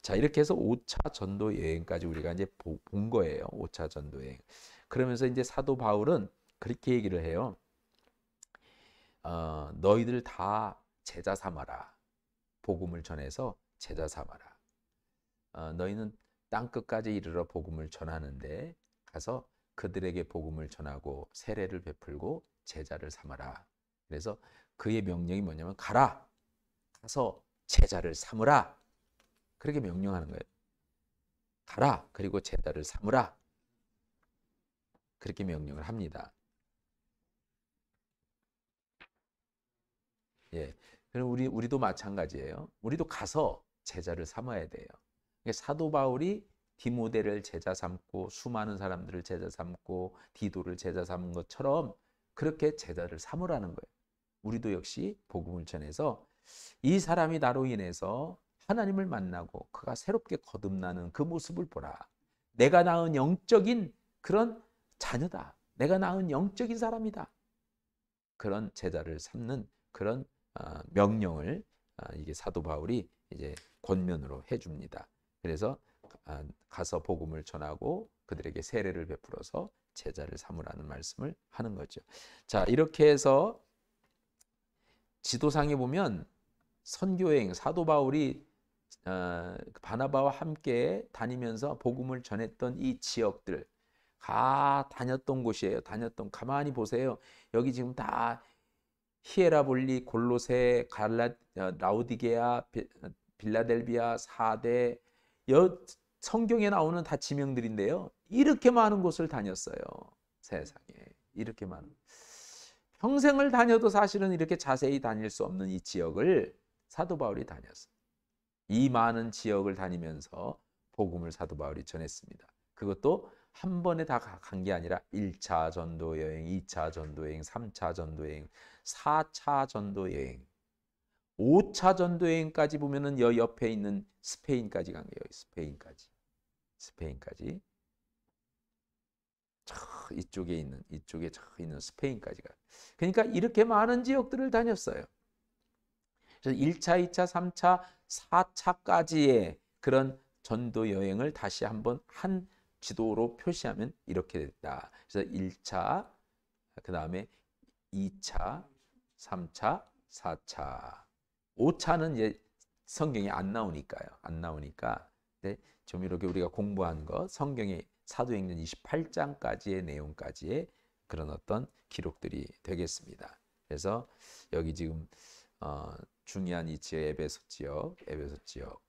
Speaker 1: 자 이렇게 해서 5차 전도 여행까지 우리가 이제 본 거예요. 5차 전도 여행. 그러면서 이제 사도 바울은 그렇게 얘기를 해요. 너희들 다 제자 삼아라. 복음을 전해서 제자 삼아라. 너희는 땅 끝까지 이르러 복음을 전하는데 가서 그들에게 복음을 전하고 세례를 베풀고 제자를 삼아라. 그래서 그의 명령이 뭐냐면 가라. 가서 제자를 삼으라. 그렇게 명령하는 거예요. 가라. 그리고 제자를 삼으라. 그렇게 명령을 합니다. 예. 그럼 우리도 마찬가지예요. 우리도 가서 제자를 삼아야 돼요. 사도 바울이 디모데를 제자 삼고 수많은 사람들을 제자 삼고 디도를 제자 삼은 것처럼 그렇게 제자를 삼으라는 거예요. 우리도 역시 복음을 전해서 이 사람이 나로 인해서 하나님을 만나고 그가 새롭게 거듭나는 그 모습을 보라. 내가 낳은 영적인 그런 자녀다. 내가 낳은 영적인 사람이다. 그런 제자를 삼는 그런 명령을 이게 사도 바울이 이제 권면으로 해줍니다. 그래서 가서 복음을 전하고 그들에게 세례를 베풀어서 제자를 삼으라는 말씀을 하는 거죠. 자 이렇게 해서 지도상에 보면 선교행 사도 바울이 바나바와 함께 다니면서 복음을 전했던 이 지역들 다 다녔던 곳이에요. 가만히 보세요. 여기 지금 다 히에라볼리, 골로새, 라우디게아, 빌라델비아, 사대 성경에 나오는 다 지명들인데요. 이렇게 많은 곳을 다녔어요. 세상에 이렇게 많은 평생을 다녀도 사실은 이렇게 자세히 다닐 수 없는 이 지역을 사도 바울이 다녔어요. 이 많은 지역을 다니면서 복음을 사도 바울이 전했습니다. 그것도 한 번에 다 간 게 아니라 1차 전도 여행, 2차 전도 여행, 3차 전도 여행, 4차 전도 여행, 5차 전도 여행까지 보면은 옆에 있는 스페인까지 간 거예요. 스페인까지. 이쪽에 있는 스페인까지 가. 그러니까 이렇게 많은 지역들을 다녔어요. 그래서 1차, 2차, 3차, 4차까지의 그런 전도 여행을 다시 한번 한 지도로 표시하면 이렇게 됐다. 그래서 1차, 그 다음에 2차, 3차, 4차, 5차는 이제 성경에 안 나오니까요. 안 나오니까. 네, 좀 이렇게 우리가 공부한 거 성경의 사도행전 28장까지의 내용까지의 그런 어떤 기록들이 되겠습니다. 그래서 여기 지금 중요한 이 지역 에베소 지역.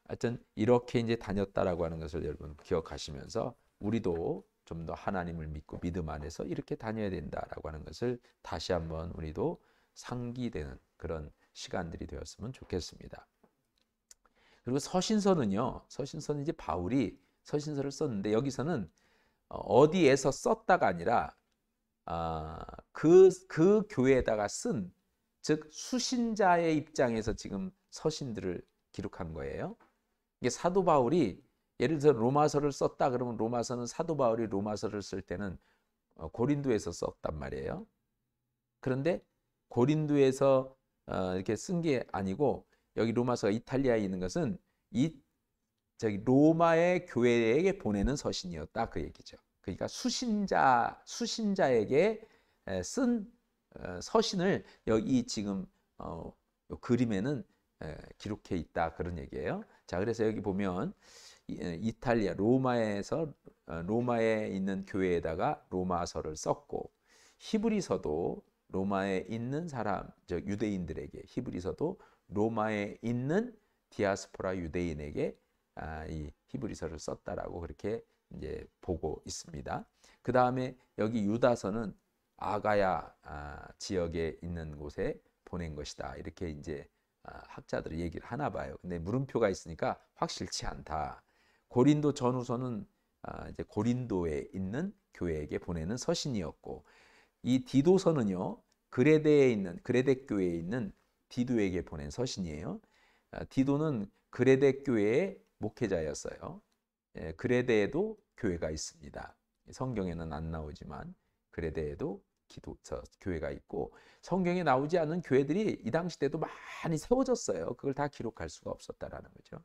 Speaker 1: 하여튼 이렇게 이제 다녔다라고 하는 것을 여러분 기억하시면서 우리도 좀 더 하나님을 믿고 믿음 안에서 이렇게 다녀야 된다라고 하는 것을 다시 한번 우리도 상기되는 그런 시간들이 되었으면 좋겠습니다. 그리고 서신서는요. 서신서는 이제 바울이 서신서를 썼는데 여기서는 어디에서 썼다가 아니라 그 교회에다가 쓴 즉 수신자의 입장에서 지금 서신들을 기록한 거예요. 이게 사도 바울이 예를 들어 로마서를 썼다 그러면 로마서는 사도 바울이 로마서를 쓸 때는 고린도에서 썼단 말이에요. 그런데 고린도에서 이렇게 쓴 게 아니고 여기 로마서가 이탈리아에 있는 것은 로마의 교회에게 보내는 서신이었다 그 얘기죠. 그러니까 수신자에게 쓴 서신을 여기 지금 그림에는 기록해 있다 그런 얘기예요. 자, 그래서 여기 보면 이탈리아 로마에서 로마에 있는 교회에다가 로마서를 썼고 히브리서도 로마에 있는 사람, 저 유대인들에게 히브리서도 로마에 있는 디아스포라 유대인에게 이 히브리서를 썼다라고 그렇게 이제 보고 있습니다. 그 다음에 여기 유다서는 아가야 지역에 있는 곳에 보낸 것이다. 이렇게 이제 학자들이 얘기를 하나 봐요. 근데 물음표가 있으니까 확실치 않다. 고린도 전후서는 이제 고린도에 있는 교회에게 보내는 서신이었고 이 디도서는요 그레데에 있는 그레데 교회에 있는 디도에게 보낸 서신이에요. 디도는 그레데 교회의 목회자였어요. 그레데에도 교회가 있습니다. 성경에는 안 나오지만 그레데에도 교회가 있고 성경에 나오지 않은 교회들이 이 당시 때도 많이 세워졌어요. 그걸 다 기록할 수가 없었다라는 거죠.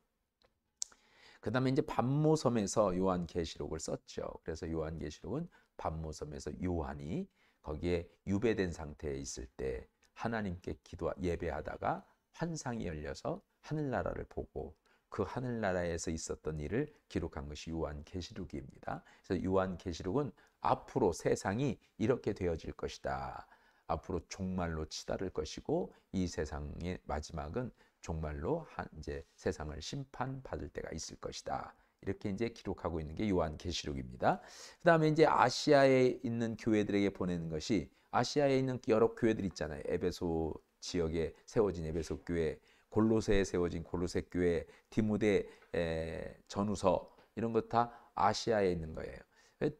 Speaker 1: 그 다음에 이제 pat모섬에서 요한계시록을 썼죠. 그래서 요한계시록은 pat모섬에서 요한이 거기에 유배된 상태에 있을 때 하나님께 예배하다가 환상이 열려서 하늘나라를 보고 그 하늘나라에서 있었던 일을 기록한 것이 요한계시록입니다. 그래서 요한계시록은 앞으로 세상이 이렇게 되어질 것이다. 앞으로 종말로 치달을 것이고 이 세상의 마지막은 종말로 이제 세상을 심판받을 때가 있을 것이다. 이렇게 이제 기록하고 있는 게 요한계시록입니다. 그다음에 이제 아시아에 있는 교회들에게 보내는 것이 아시아에 있는 여러 교회들 있잖아요. 에베소 지역에 세워진 에베소 교회, 골로새에 세워진 골로새 교회, 디모데 전후서 이런 것 다 아시아에 있는 거예요.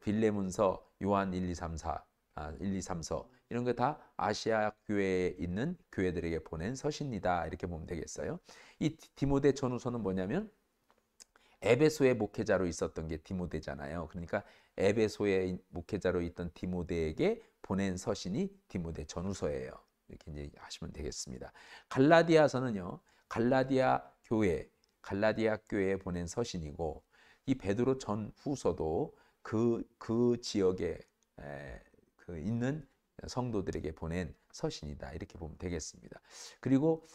Speaker 1: 빌레몬서, 요한 1, 2, 3, 4, 1, 2, 3서 이런 거 다 아시아 교회에 있는 교회들에게 보낸 서신이다. 이렇게 보면 되겠어요. 이 디모데 전후서는 뭐냐면 에베소의 목회자로 있었던 게 디모데잖아요. 그러니까 에베소의 목회자로 있던 디모데에게 보낸 서신이 디모데 전후서예요. 이렇게 이제 하시면 되겠습니다. 갈라디아서는요. 갈라디아 교회에 보낸 서신이고 이 베드로 전후서도 그 지역에 있는 성도들에게 보낸 서신이다. 이렇게 보면 되겠습니다. 그리고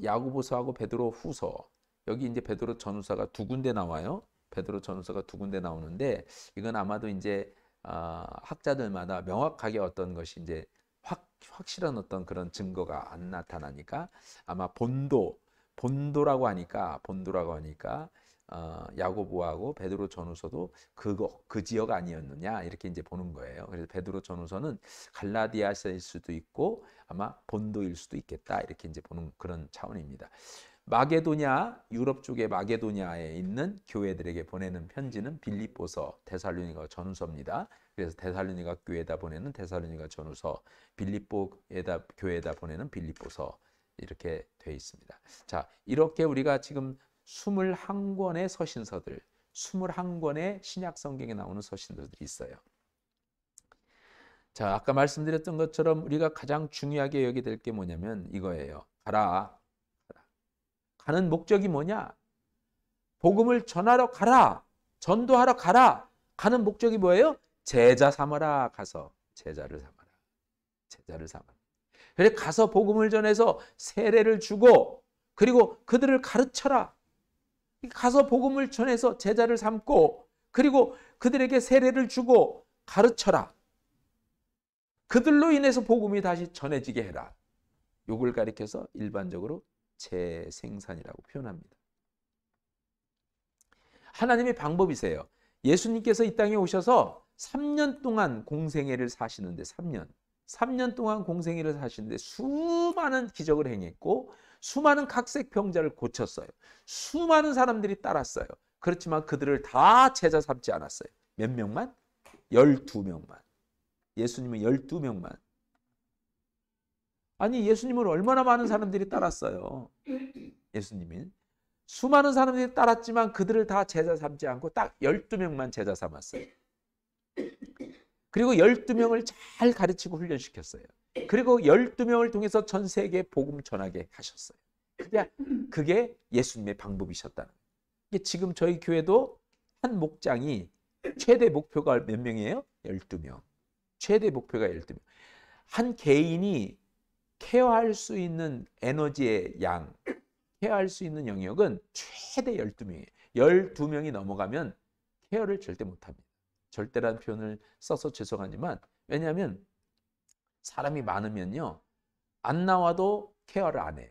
Speaker 1: 야고보서하고 베드로 후서 여기 이제 베드로 전후서가 두 군데 나와요. 베드로 전후서가 두 군데 나오는데 이건 아마도 이제 학자들마다 명확하게 어떤 것이 이제 확실한 어떤 그런 증거가 안 나타나니까 아마 본도라고 하니까 야고보하고 베드로 전후서도 그 지역 아니었느냐 이렇게 이제 보는 거예요. 그래서 베드로 전후서는 갈라디아서일 수도 있고 아마 본도일 수도 있겠다 이렇게 이제 보는 그런 차원입니다. 마게도냐 유럽 쪽의 마게도냐에 있는 교회들에게 보내는 편지는 빌립보서, 데살로니가 전후서입니다. 그래서 데살로니가 교회에다 보내는 데살로니가 전후서, 빌립보 교회에다 보내는 빌립보서 이렇게 돼 있습니다. 자, 이렇게 우리가 지금 21권의 서신서들, 21권의 신약 성경에 나오는 서신서들이 있어요. 자, 아까 말씀드렸던 것처럼 우리가 가장 중요하게 여기 될 게 뭐냐면 이거예요. 가라. 가는 목적이 뭐냐? 복음을 전하러 가라. 전도하러 가라. 가는 목적이 뭐예요? 제자 삼아라. 가서 제자를 삼아라. 그래서 가서 복음을 전해서 세례를 주고 그리고 그들을 가르쳐라. 가서 복음을 전해서 제자를 삼고 그리고 그들에게 세례를 주고 가르쳐라. 그들로 인해서 복음이 다시 전해지게 해라. 요걸 가리켜서 일반적으로 재생산이라고 표현합니다. 하나님의 방법이세요. 예수님께서 이 땅에 오셔서 3년 동안 공생애를 사시는데 3년 동안 공생애를 사시는데 수많은 기적을 행했고 수많은 각색병자를 고쳤어요. 수많은 사람들이 따랐어요. 그렇지만 그들을 다 제자 삼지 않았어요. 몇 명만? 12명만. 예수님은 12명만. 아니 예수님을 얼마나 많은 사람들이 따랐어요. 예수님은 수많은 사람들이 따랐지만 그들을 다 제자 삼지 않고 딱 12명만 제자 삼았어요. 그리고 12명을 잘 가르치고 훈련시켰어요. 그리고 12명을 통해서 전 세계에 복음 전하게 하셨어요. 그게 예수님의 방법이셨다는 거예요. 지금 저희 교회도 한 목장이 최대 목표가 몇 명이에요? 12명. 최대 목표가 12명. 한 개인이 케어할 수 있는 에너지의 양, 케어할 수 있는 영역은 최대 12명이에요. 12명이 넘어가면 케어를 절대 못합니다. 절대라는 표현을 써서 죄송하지만 왜냐하면 사람이 많으면요. 안 나와도 케어를 안 해요.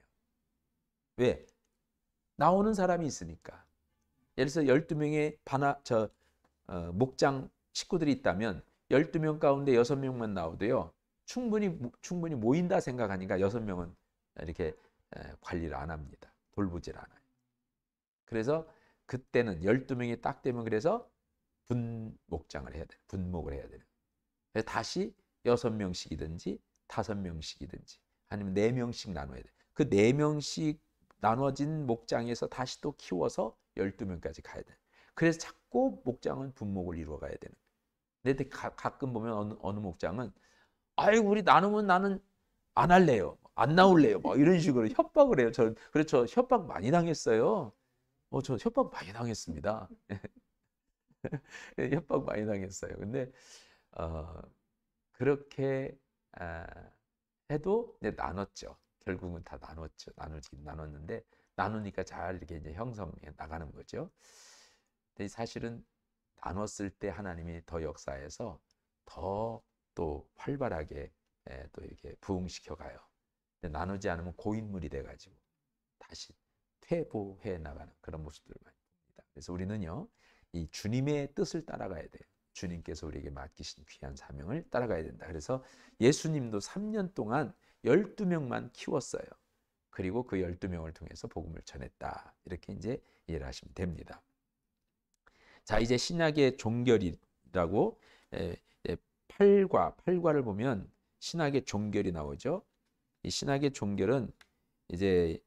Speaker 1: 왜? 나오는 사람이 있으니까. 예를 들어서 12명의 목장 식구들이 있다면 12명 가운데 6명만 나오도요. 충분히 모인다 생각하니까 6명은 이렇게 관리를 안 합니다. 돌보질 않아요. 그래서 그때는 12명이 딱 되면 그래서 분목장을 해야 돼요. 분목을 해야 돼요. 그래서 다시 6명씩이든지 5명씩이든지 아니면 4명씩 나눠야 돼요. 그 4명씩 나눠진 목장에서 다시 또 키워서 12명까지 가야 돼요. 그래서 자꾸 목장은 분목을 이루어 가야 되는 거예요. 근데 가끔 보면 어느 목장은 아이고 우리 나누면 나는 안 할래요. 안 나올래요. 뭐 이런 식으로 협박을 해요. 그렇죠. 협박 많이 당했어요. 저 협박 많이 당했습니다. 협박 많이 당했어요. 근데 어, 그렇게 해도 이제 나눴죠. 결국은 다 나눴죠. 나누긴 나눴는데 나누니까 잘 이렇게 이제 형성해 나가는 거죠. 근데 사실은 나눴을 때 하나님이 더 역사해서 더 또 활발하게 또 이렇게 부흥시켜 가요. 근데 나누지 않으면 고인물이 돼가지고 다시 퇴보해 나가는 그런 모습들을 많이 봅니다. 그래서 우리는요, 이 주님의 뜻을 따라가야 돼요. 주님께서 우리에게 맡기신 귀한 사명을 따라가야 된다. 그래서 예수님도 3년 동안 12명만 키웠어요. 그리고 그 12명을 통해서 복음을 전했다. 이렇게 이제 이해를 하시면 됩니다. 자, 이제 신약의 종결이라고 8과를 보면 신학의 종결이 나오죠. 이 신학의 종결은 이제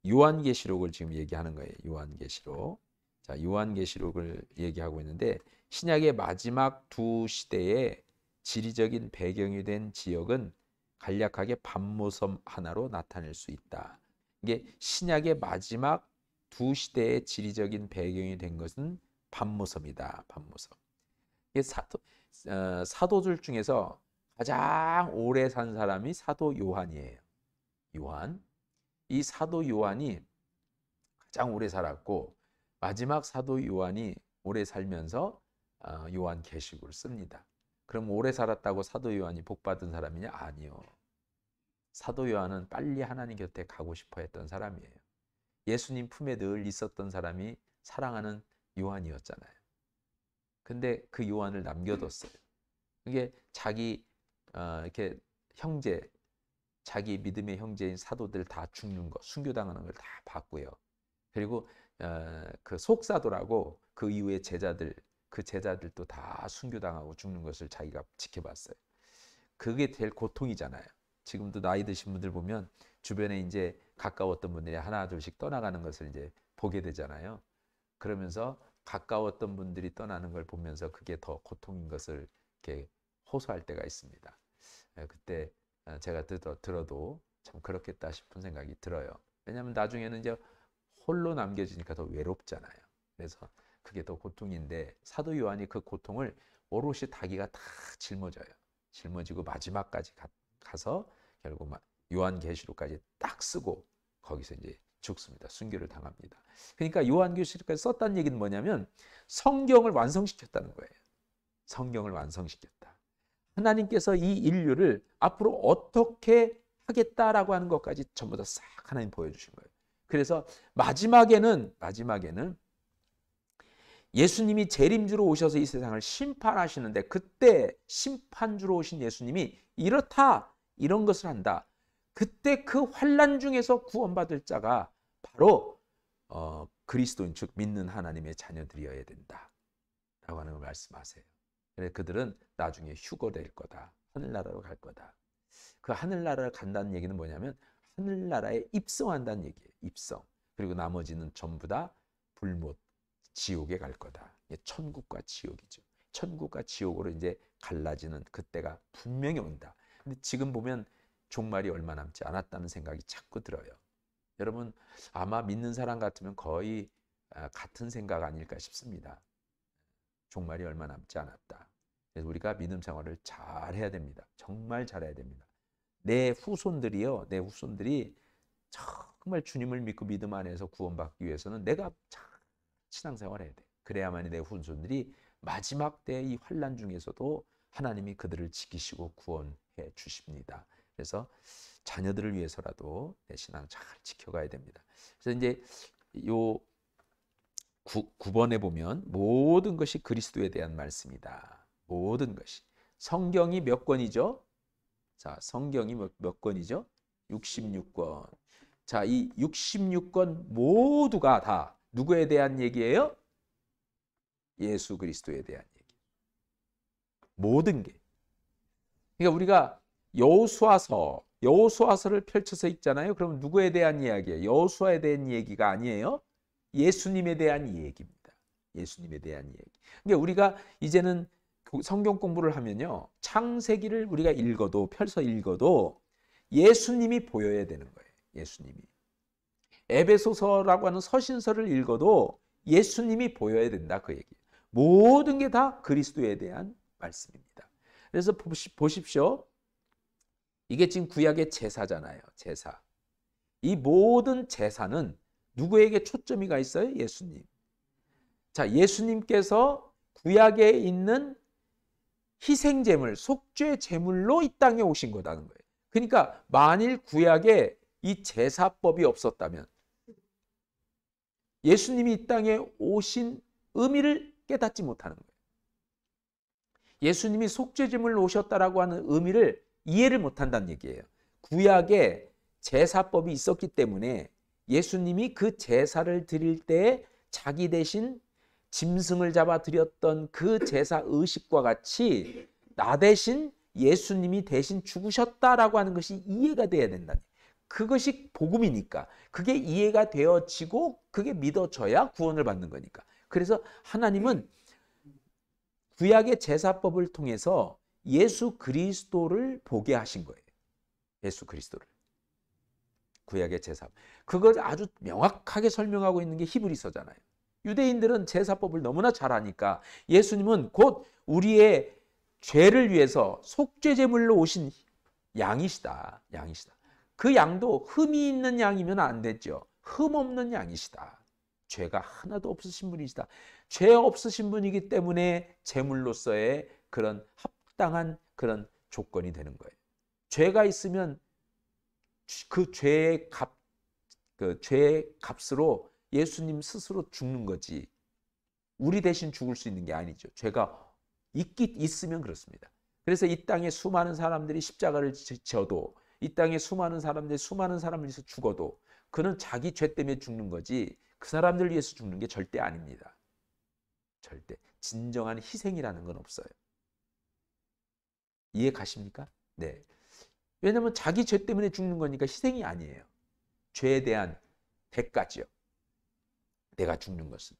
Speaker 1: 요한계시록을 지금 얘기하는 거예요. 요한계시록. 자, 요한계시록을 얘기하고 있는데 신약의 마지막 두 시대의 지리적인 배경이 된 지역은 간략하게 밤모섬 하나로 나타낼 수 있다. 이게 신약의 마지막 두 시대의 지리적인 배경이 된 것은 밤모섬이다. 밤모섬. 이게 사도들 중에서 가장 오래 산 사람이 사도 요한이에요. 요한. 이 사도 요한이 가장 오래 살았고 마지막 사도 요한이 오래 살면서 요한계시록을 씁니다. 그럼 오래 살았다고 사도 요한이 복 받은 사람이냐? 아니요. 사도 요한은 빨리 하나님 곁에 가고 싶어 했던 사람이에요. 예수님 품에 늘 있었던 사람이 사랑하는 요한이었잖아요. 근데 그 요한을 남겨뒀어요. 그게 자기 이렇게 형제, 자기 믿음의 형제인 사도들 다 죽는 거, 순교당하는 걸 다 봤고요. 그리고 그 속사도라고 그 이후에 그 제자들도 다 순교당하고 죽는 것을 자기가 지켜봤어요. 그게 제일 고통이잖아요. 지금도 나이 드신 분들 보면 주변에 이제 가까웠던 분들이 하나 둘씩 떠나가는 것을 이제 보게 되잖아요. 그러면서 가까웠던 분들이 떠나는 걸 보면서 그게 더 고통인 것을 이렇게 호소할 때가 있습니다. 그때 제가 들어도 참 그렇겠다 싶은 생각이 들어요. 왜냐하면 나중에는 이제 홀로 남겨지니까 더 외롭잖아요. 그래서 그게 더 고통인데 사도 요한이 그 고통을 오롯이 자기가 다 짊어져요. 짊어지고 마지막까지 가서 결국 요한계시록까지 딱 쓰고 거기서 이제 죽습니다. 순교를 당합니다. 그러니까 요한계시록까지 썼다는 얘기는 뭐냐면 성경을 완성시켰다는 거예요. 성경을 완성시켰다. 하나님께서 이 인류를 앞으로 어떻게 하겠다라고 하는 것까지 전부 다 싹 하나님 보여주신 거예요. 그래서 마지막에는 예수님이 재림주로 오셔서 이 세상을 심판하시는데 그때 심판주로 오신 예수님이 이렇다 이런 것을 한다. 그때 그 환난 중에서 구원받을 자가 바로 그리스도인 즉 믿는 하나님의 자녀들이어야 된다라고 하는 걸 말씀하세요. 그래서 그들은 나중에 휴거될 거다. 하늘나라로 갈 거다. 그 하늘나라를 간다는 얘기는 뭐냐면 하늘나라에 입성한다는 얘기예요. 입성. 그리고 나머지는 전부 다 불못, 지옥에 갈 거다. 천국과 지옥이죠. 천국과 지옥으로 이제 갈라지는 그때가 분명히 온다. 근데 지금 보면 종말이 얼마 남지 않았다는 생각이 자꾸 들어요. 여러분 아마 믿는 사람 같으면 거의 같은 생각 아닐까 싶습니다. 종말이 얼마 남지 않았다. 그래서 우리가 믿음 생활을 잘 해야 됩니다. 정말 잘해야 됩니다. 내 후손들이 정말 주님을 믿고 믿음 안에서 구원받기 위해서는 내가 참 신앙생활 해야 돼. 그래야만이 내 후손들이 마지막 때 이 환난 중에서도 하나님이 그들을 지키시고 구원해 주십니다. 그래서 자녀들을 위해서라도 내 신앙 잘 지켜가야 됩니다. 그래서 이제 요 9번에 보면 모든 것이 그리스도에 대한 말씀이다. 모든 것이. 성경이 몇 권이죠? 자, 성경이 몇 권이죠? 66권. 자, 이 66권 모두가 다 누구에 대한 얘기예요? 예수 그리스도에 대한 얘기. 모든 게. 그러니까 우리가 여호수아서를 펼쳐서 읽잖아요. 그러면 누구에 대한 이야기예요? 여호수아에 대한 얘기가 아니에요. 예수님에 대한 얘기입니다. 예수님에 대한 얘기. 그러니까 우리가 이제는 성경 공부를 하면요. 창세기를 우리가 읽어도 펼쳐 읽어도 예수님이 보여야 되는 거예요. 예수님이. 에베소서라고 하는 서신서를 읽어도 예수님이 보여야 된다 그 얘기예요. 모든 게 다 그리스도에 대한 말씀입니다. 그래서 보십시오. 이게 지금 구약의 제사잖아요. 제사. 이 모든 제사는 누구에게 초점이 가 있어요? 예수님. 자, 예수님께서 구약에 있는 희생제물, 속죄 제물로 이 땅에 오신 거라는 거예요. 그러니까 만일 구약에 이 제사법이 없었다면 예수님이 이 땅에 오신 의미를 깨닫지 못하는 거예요. 예수님이 속죄 제물로 오셨다라고 하는 의미를 이해를 못한다는 얘기예요. 구약에 제사법이 있었기 때문에 예수님이 그 제사를 드릴 때 자기 대신 짐승을 잡아 드렸던 그 제사 의식과 같이 나 대신 예수님이 대신 죽으셨다라고 하는 것이 이해가 돼야 된다는 거예요. 그것이 복음이니까 그게 이해가 되어지고 그게 믿어져야 구원을 받는 거니까. 그래서 하나님은 구약의 제사법을 통해서 예수 그리스도를 보게 하신 거예요. 예수 그리스도를. 구약의 제사. 그걸 아주 명확하게 설명하고 있는 게 히브리서잖아요. 유대인들은 제사법을 너무나 잘 아니까 예수님은 곧 우리의 죄를 위해서 속죄 제물로 오신 양이시다. 양이시다. 그 양도 흠이 있는 양이면 안 되죠. 흠 없는 양이시다. 죄가 하나도 없으신 분이시다. 죄 없으신 분이기 때문에 제물로서의 그런 합당한 그런 조건이 되는 거예요. 죄가 있으면 그 죄의 값으로 예수님 스스로 죽는 거지. 우리 대신 죽을 수 있는 게 아니죠. 죄가 있으면 그렇습니다. 그래서 이 땅에 수많은 사람들이 십자가를 져도 이 땅에 수많은 사람을 위해서 죽어도 그는 자기 죄 때문에 죽는 거지 그 사람들을 위해서 죽는 게 절대 아닙니다. 절대. 진정한 희생이라는 건 없어요. 이해 가십니까? 네. 왜냐하면 자기 죄 때문에 죽는 거니까 희생이 아니에요. 죄에 대한 대가지요. 내가 죽는 것은.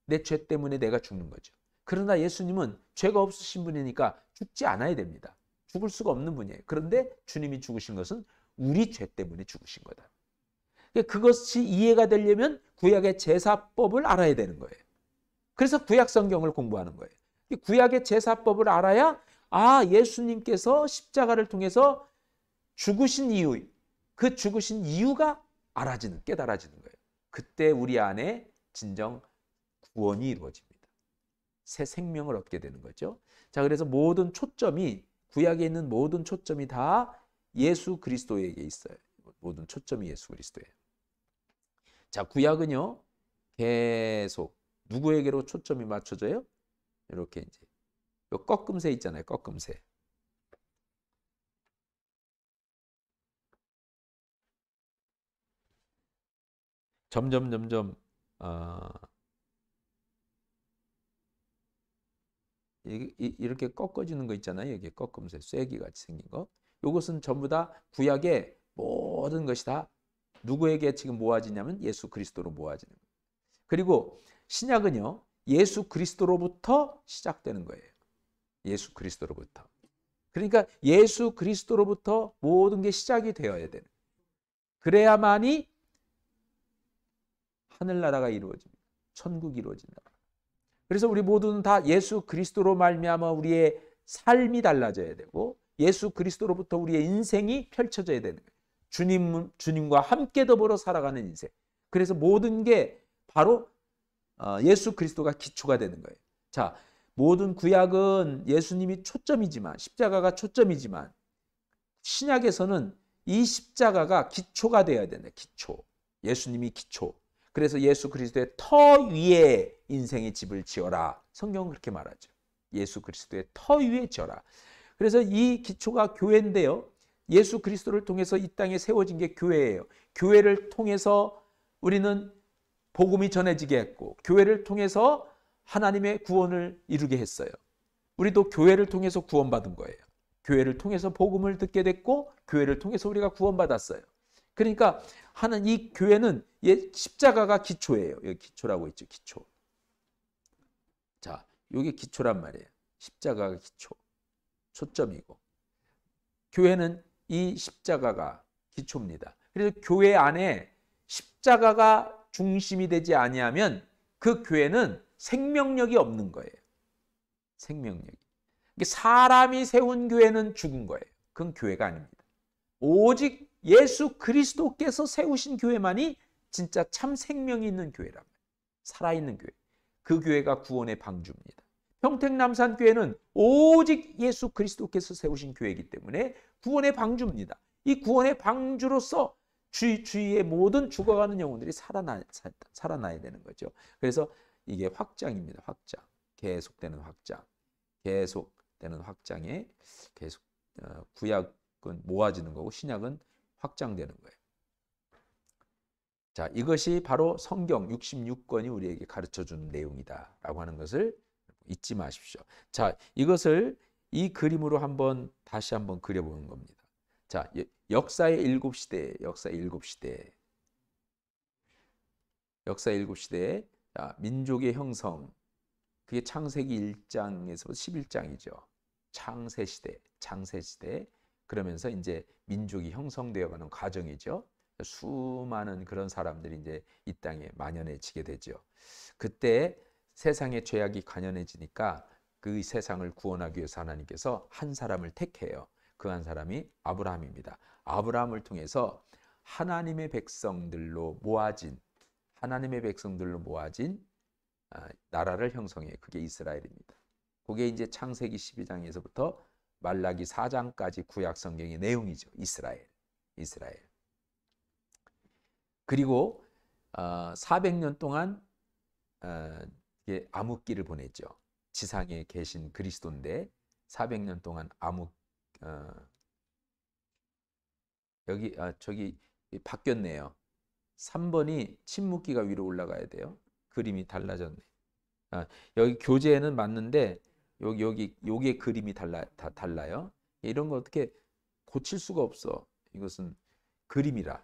Speaker 1: 내 죄 때문에 내가 죽는 거죠. 그러나 예수님은 죄가 없으신 분이니까 죽지 않아야 됩니다. 죽을 수가 없는 분이에요. 그런데 주님이 죽으신 것은 우리 죄 때문에 죽으신 거다. 그것이 이해가 되려면 구약의 제사법을 알아야 되는 거예요. 그래서 구약 성경을 공부하는 거예요. 구약의 제사법을 알아야 예수님께서 십자가를 통해서 죽으신 이유, 그 죽으신 이유가 깨달아지는 거예요. 그때 우리 안에 진정 구원이 이루어집니다. 새 생명을 얻게 되는 거죠. 자, 그래서 구약에 있는 모든 초점이 다 예수 그리스도에게 있어요. 모든 초점이 예수 그리스도예요. 자, 구약은요, 계속 누구에게로 초점이 맞춰져요? 이렇게 이제 요 꺾음새 있잖아요. 꺾음새. 점점 이렇게 꺾어지는 거 있잖아요. 여기 꺾음새, 쐐기 같이 생긴 거. 이것은 전부 다 구약의 모든 것이 다 누구에게 지금 모아지냐면 예수 그리스도로 모아지는 거예요. 그리고 신약은요, 예수 그리스도로부터 시작되는 거예요. 예수 그리스도로부터. 그러니까 예수 그리스도로부터 모든 게 시작이 되어야 되는. 그래야만이 하늘나라가 이루어집니다. 천국이 이루어진다. 그래서 우리 모두는 다 예수 그리스도로 말미암아 우리의 삶이 달라져야 되고 예수 그리스도로부터 우리의 인생이 펼쳐져야 되는 거예요. 주님과 함께 더불어 살아가는 인생. 그래서 모든 게 바로 예수 그리스도가 기초가 되는 거예요. 자, 모든 구약은 예수님이 초점이지만, 십자가가 초점이지만, 신약에서는 이 십자가가 기초가 되어야 된다. 기초. 예수님이 기초. 그래서 예수 그리스도의 터 위에 인생의 집을 지어라. 성경은 그렇게 말하죠. 예수 그리스도의 터 위에 지어라. 그래서 이 기초가 교회인데요. 예수 그리스도를 통해서 이 땅에 세워진 게 교회예요. 교회를 통해서 우리는 복음이 전해지게 했고, 교회를 통해서 하나님의 구원을 이루게 했어요. 우리도 교회를 통해서 구원받은 거예요. 교회를 통해서 복음을 듣게 됐고, 교회를 통해서 우리가 구원받았어요. 그러니까 하는 이 교회는 십자가가 기초예요. 여기 기초라고 있죠. 기초. 자, 이게 기초란 말이에요. 십자가가 기초. 초점이고. 교회는 이 십자가가 기초입니다. 그래서 교회 안에 십자가가 중심이 되지 아니하면 그 교회는 생명력이 없는 거예요. 생명력이. 사람이 세운 교회는 죽은 거예요. 그건 교회가 아닙니다. 오직 예수 그리스도께서 세우신 교회만이 진짜 참 생명이 있는 교회란 말이에요. 살아있는 교회. 그 교회가 구원의 방주입니다. 평택남산교회는 오직 예수 그리스도께서 세우신 교회이기 때문에 구원의 방주입니다. 이 구원의 방주로서 주위의 모든 죽어가는 영혼들이 살아나야 되는 거죠. 그래서 이게 확장입니다. 확장. 계속되는 확장. 계속되는 확장에 계속 구약은 모아지는 거고 신약은 확장되는 거예요. 자, 이것이 바로 성경 66권이 우리에게 가르쳐주는 내용이다라고 하는 것을 잊지 마십시오. 자, 이것을 이 그림으로 다시 한번 그려보는 겁니다. 자, 역사의 일곱 시대, 역사의 일곱 시대, 역사의 일곱 시대에 민족의 형성, 그게 창세기 1장에서 11장이죠. 창세시대, 창세시대. 그러면서 이제 민족이 형성되어가는 과정이죠. 수많은 그런 사람들이 이제 이 땅에 만연해지게 되죠. 그때 세상에 죄악이 관연해지니까 그 세상을 구원하기 위해서 하나님께서 한 사람을 택해요. 그 한 사람이 아브라함입니다. 아브라함을 통해서 하나님의 백성들로 모아진 나라를 형성해. 그게 이스라엘입니다. 그게 이제 창세기 12장에서부터 말라기 4장까지 구약 성경의 내용이죠. 이스라엘. 그리고 400년 동안 암흑기를 보냈죠. 지상에 계신 그리스도인데 400년 동안 저기 바뀌었네요. 3번이 침묵기가 위로 올라가야 돼요. 그림이 달라졌네. 여기 교재에는 맞는데 여기 그림이 달라요. 이런 거 어떻게 고칠 수가 없어. 이것은 그림이라.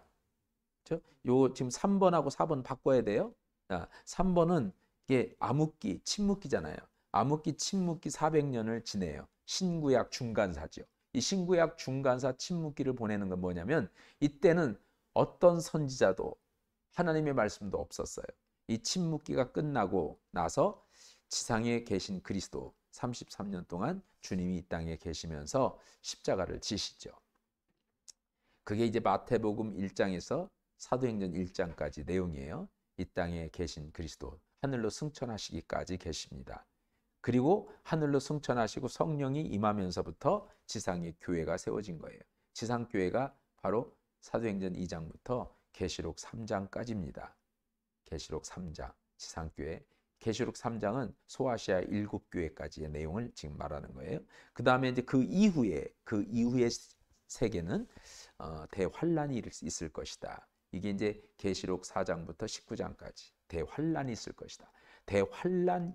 Speaker 1: 요 지금 3번하고 4번 바꿔야 돼요. 3번은 이게 암흑기, 침묵기잖아요. 암흑기, 침묵기 400년을 지내요. 신구약 중간사죠. 이 신구약 중간사 침묵기를 보내는 건 뭐냐면 이때는 어떤 선지자도 하나님의 말씀도 없었어요. 이 침묵기가 끝나고 나서 지상에 계신 그리스도 33년 동안 주님이 이 땅에 계시면서 십자가를 지시죠. 그게 이제 마태복음 1장에서 사도행전 1장까지 내용이에요. 이 땅에 계신 그리스도 하늘로 승천하시기까지 계십니다. 그리고 하늘로 승천하시고 성령이 임하면서부터 지상의 교회가 세워진 거예요. 지상교회가 바로 사도행전 2장부터 계시록 3장까지입니다. 계시록 3장, 지상교회. 계시록 3장은 소아시아 7교회까지의 내용을 지금 말하는 거예요. 그 다음에 이제 그 이후의 세계는 대환란이 있을 것이다. 이게 이제 계시록 4장부터 19장까지 대환란이 있을 것이다. 대환란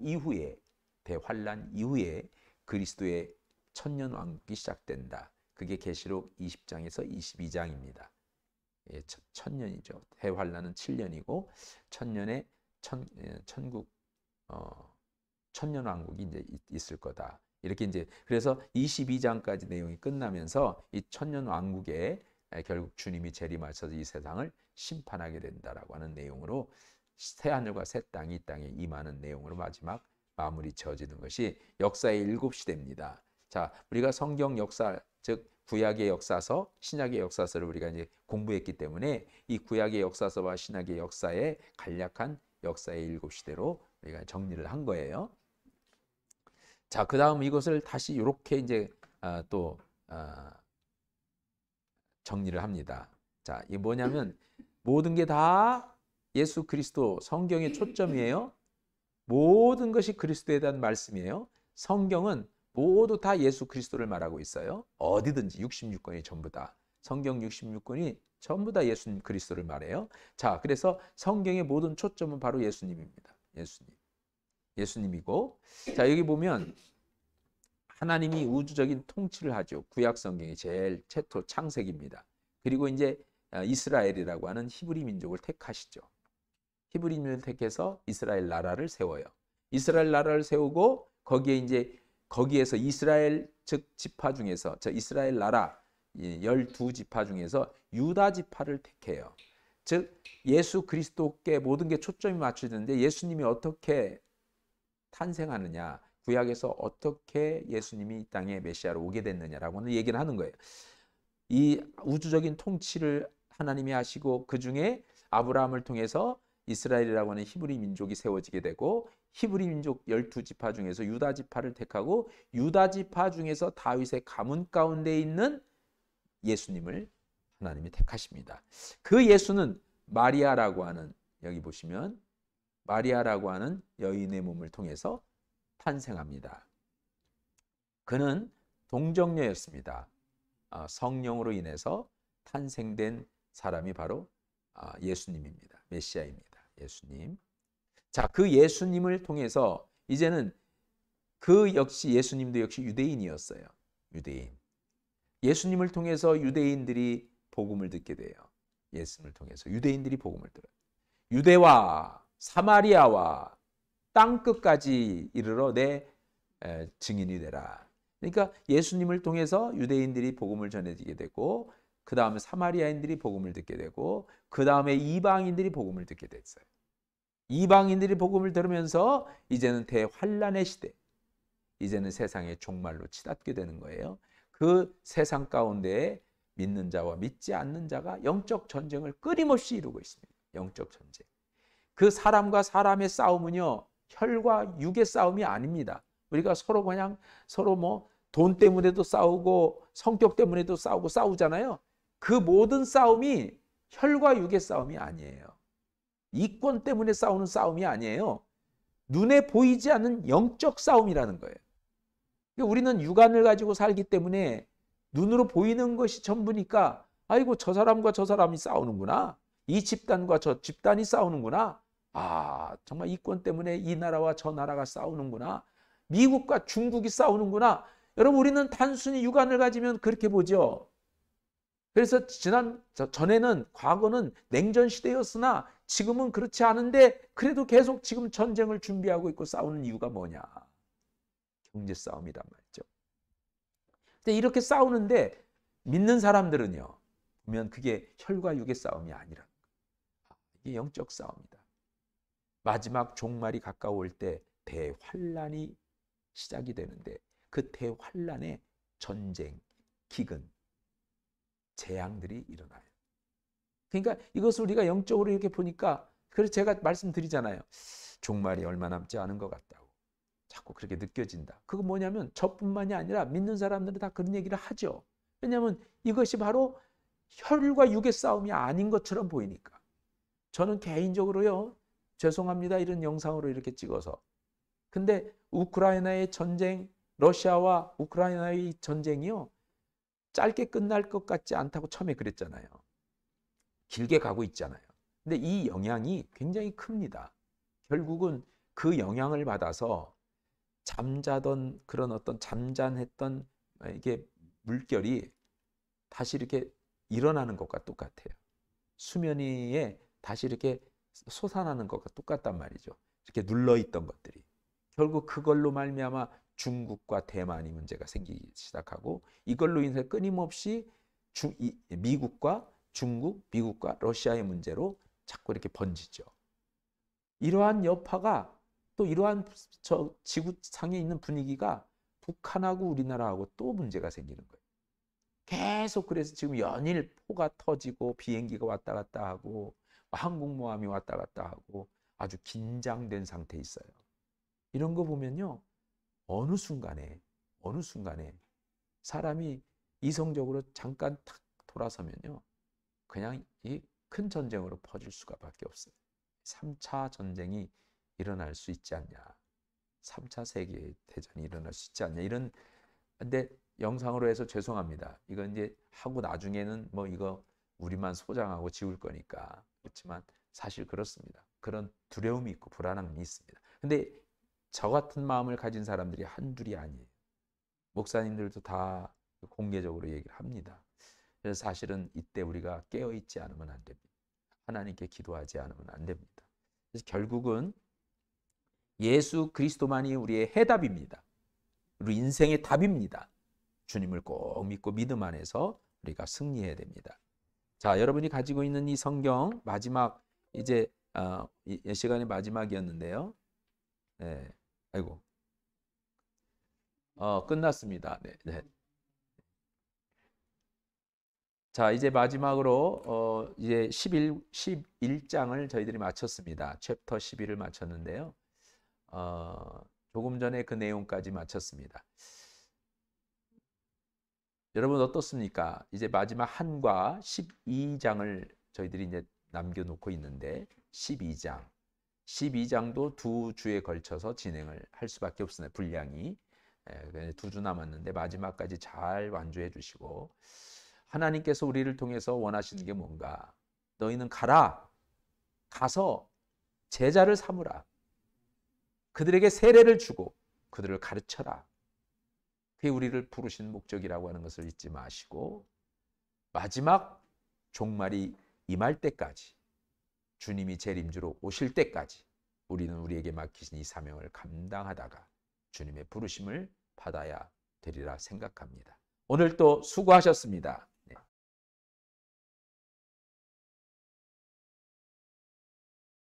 Speaker 1: 이후에 그리스도의 천년 왕국이 시작된다. 그게 계시록 20장에서 22장입니다. 천년이죠. 대환란은 7년이고 천년에 천년 왕국이 이제 있을 거다. 이렇게 이제 그래서 22장까지 내용이 끝나면서 이 천년 왕국에 결국 주님이 재림하셔서 이 세상을 심판하게 된다라고 하는 내용으로 새 하늘과 새 땅이 이 땅에 임하는 내용으로 마지막 마무리 지어지는 것이 역사의 7시대입니다. 자, 우리가 성경 역사 즉 구약의 역사서, 신약의 역사서를 우리가 이제 공부했기 때문에 이 구약의 역사서와 신약의 역사의 간략한 역사의 7시대로 우리가 정리를 한 거예요. 자, 그다음 이것을 다시 이렇게 이제 또 정리를 합니다. 자, 이게 뭐냐면 모든 게 다 예수 그리스도 성경의 초점이에요. 모든 것이 그리스도에 대한 말씀이에요. 성경은 모두 다 예수 그리스도를 말하고 있어요. 어디든지 66권이 전부 다. 성경 66권이 전부 다 예수 그리스도를 말해요. 자, 그래서 성경의 모든 초점은 바로 예수님입니다. 예수님이고, 자, 여기 보면 하나님이 우주적인 통치를 하죠. 구약 성경이 제일 최초 창세기입니다. 그리고 이제 이스라엘이라고 하는 히브리 민족을 택하시죠. 히브리 민족을 택해서 이스라엘 나라를 세워요. 이스라엘 나라를 세우고 거기에서 이스라엘 즉 지파 중에서 저 이스라엘 나라 12지파 중에서 유다 지파를 택해요. 즉 예수 그리스도께 모든 게 초점이 맞춰지는데 예수님이 어떻게 탄생하느냐, 구약에서 어떻게 예수님이 이 땅에 메시아로 오게 됐느냐라고는 얘기를 하는 거예요. 이 우주적인 통치를 하나님이 하시고 그 중에 아브라함을 통해서 이스라엘이라고 하는 히브리 민족이 세워지게 되고 히브리 민족 12지파 중에서 유다 지파를 택하고 유다 지파 중에서 다윗의 가문 가운데 있는 예수님을 하나님이 택하십니다. 그 예수는 마리아라고 하는, 여기 보시면 마리아라고 하는 여인의 몸을 통해서 탄생합니다. 그는 동정녀였습니다. 성령으로 인해서 탄생된 사람이 바로 예수님입니다. 메시아입니다. 예수님. 자, 그 예수님을 통해서 이제는 그 역시 예수님도 역시 유대인이었어요. 유대인. 예수님을 통해서 유대인들이 복음을 듣게 돼요. 예수님을 통해서 유대인들이 복음을 들어요. 유대와 사마리아와 땅끝까지 이르러 내 증인이 되라. 그러니까 예수님을 통해서 유대인들이 복음을 전해지게 되고 그 다음에 사마리아인들이 복음을 듣게 되고 그 다음에 이방인들이 복음을 듣게 됐어요. 이방인들이 복음을 들으면서 이제는 대환란의 시대, 이제는 세상의 종말로 치닫게 되는 거예요. 그 세상 가운데 믿는 자와 믿지 않는 자가 영적 전쟁을 끊임없이 이루고 있습니다. 영적 전쟁. 그 사람과 사람의 싸움은요, 혈과 육의 싸움이 아닙니다. 우리가 서로 그냥 서로 돈 때문에도 싸우고 성격 때문에도 싸우잖아요. 그 모든 싸움이 혈과 육의 싸움이 아니에요. 이권 때문에 싸우는 싸움이 아니에요. 눈에 보이지 않는 영적 싸움이라는 거예요. 우리는 육안을 가지고 살기 때문에 눈으로 보이는 것이 전부니까 아이고 저 사람과 저 사람이 싸우는구나. 이 집단과 저 집단이 싸우는구나. 정말 이권 때문에 이 나라와 저 나라가 싸우는구나. 미국과 중국이 싸우는구나. 여러분 우리는 단순히 육안을 가지면 그렇게 보죠. 그래서 전에는 과거는 냉전 시대였으나 지금은 그렇지 않은데 그래도 계속 지금 전쟁을 준비하고 있고 싸우는 이유가 뭐냐? 경제 싸움이란 말이죠. 근데 이렇게 싸우는데 믿는 사람들은요. 보면 그게 혈과 육의 싸움이 아니라 이게 영적 싸움이다. 마지막 종말이 가까울 때 대환란이 시작이 되는데 그 대환란의 전쟁, 기근, 재앙들이 일어나요. 그러니까 이것을 우리가 영적으로 이렇게 보니까 그래서 제가 말씀드리잖아요. 종말이 얼마 남지 않은 것 같다고. 자꾸 그렇게 느껴진다. 그거 뭐냐면 저뿐만이 아니라 믿는 사람들은 다 그런 얘기를 하죠. 왜냐하면 이것이 바로 혈과 육의 싸움이 아닌 것처럼 보이니까. 저는 개인적으로요. 죄송합니다. 이런 영상으로 이렇게 찍어서. 근데 우크라이나의 전쟁, 러시아와 우크라이나의 전쟁이요. 짧게 끝날 것 같지 않다고 처음에 그랬잖아요. 길게 가고 있잖아요. 근데 이 영향이 굉장히 큽니다. 결국은 그 영향을 받아서 잠자던 그런 어떤 잠잠했던 이게 물결이 다시 이렇게 일어나는 것과 똑같아요. 수면 위에 다시 이렇게 솟아나는 것과 똑같단 말이죠. 이렇게 눌러있던 것들이. 결국 그걸로 말미암아 중국과 대만이 문제가 생기기 시작하고 이걸로 인해 끊임없이 미국과 중국, 미국과 러시아의 문제로 자꾸 이렇게 번지죠. 이러한 여파가 또 이러한 지구상에 있는 분위기가 북한하고 우리나라하고 또 문제가 생기는 거예요. 계속 그래서 지금 연일 포가 터지고 비행기가 왔다 갔다 하고 항공모함이 왔다 갔다 하고 아주 긴장된 상태에 있어요. 이런 거 보면요. 어느 순간에 사람이 이성적으로 잠깐 탁 돌아서면요. 그냥 이 큰 전쟁으로 퍼질 수밖에 없어요. 3차 전쟁이 일어날 수 있지 않냐. 3차 세계대전이 일어날 수 있지 않냐. 이런 근데 영상으로 해서 죄송합니다. 이건 이제 하고 나중에는 뭐 이거 우리만 소장하고 지울 거니까. 그렇지만 사실 그렇습니다. 그런 두려움이 있고 불안함이 있습니다. 근데 저 같은 마음을 가진 사람들이 한둘이 아니에요. 목사님들도 다 공개적으로 얘기를 합니다. 그래서 사실은 이때 우리가 깨어있지 않으면 안 됩니다. 하나님께 기도하지 않으면 안 됩니다. 그래서 결국은 예수 그리스도만이 우리의 해답입니다. 우리 인생의 답입니다. 주님을 꼭 믿고 믿음 안에서 우리가 승리해야 됩니다. 자, 여러분이 가지고 있는 이 성경 마지막 이제 이 시간의 마지막이었는데요. 네, 아이고, 끝났습니다. 네, 네. 자, 이제 마지막으로 이제 11장을 저희들이 마쳤습니다. 챕터 11을 마쳤는데요. 조금 전에 그 내용까지 마쳤습니다. 여러분 어떻습니까? 이제 마지막 한과 12장을 저희들이 이제 남겨놓고 있는데 12장도 두 주에 걸쳐서 진행을 할 수밖에 없습니다. 분량이 두 주 남았는데 마지막까지 잘 완주해 주시고 하나님께서 우리를 통해서 원하시는 게 뭔가? 너희는 가서 제자를 삼으라. 그들에게 세례를 주고 그들을 가르쳐라. 그게 우리를 부르신 목적이라고 하는 것을 잊지 마시고 마지막 종말이 임할 때까지 주님이 재림주로 오실 때까지 우리는 우리에게 맡기신 이 사명을 감당하다가 주님의 부르심을 받아야 되리라 생각합니다. 오늘 또 수고하셨습니다.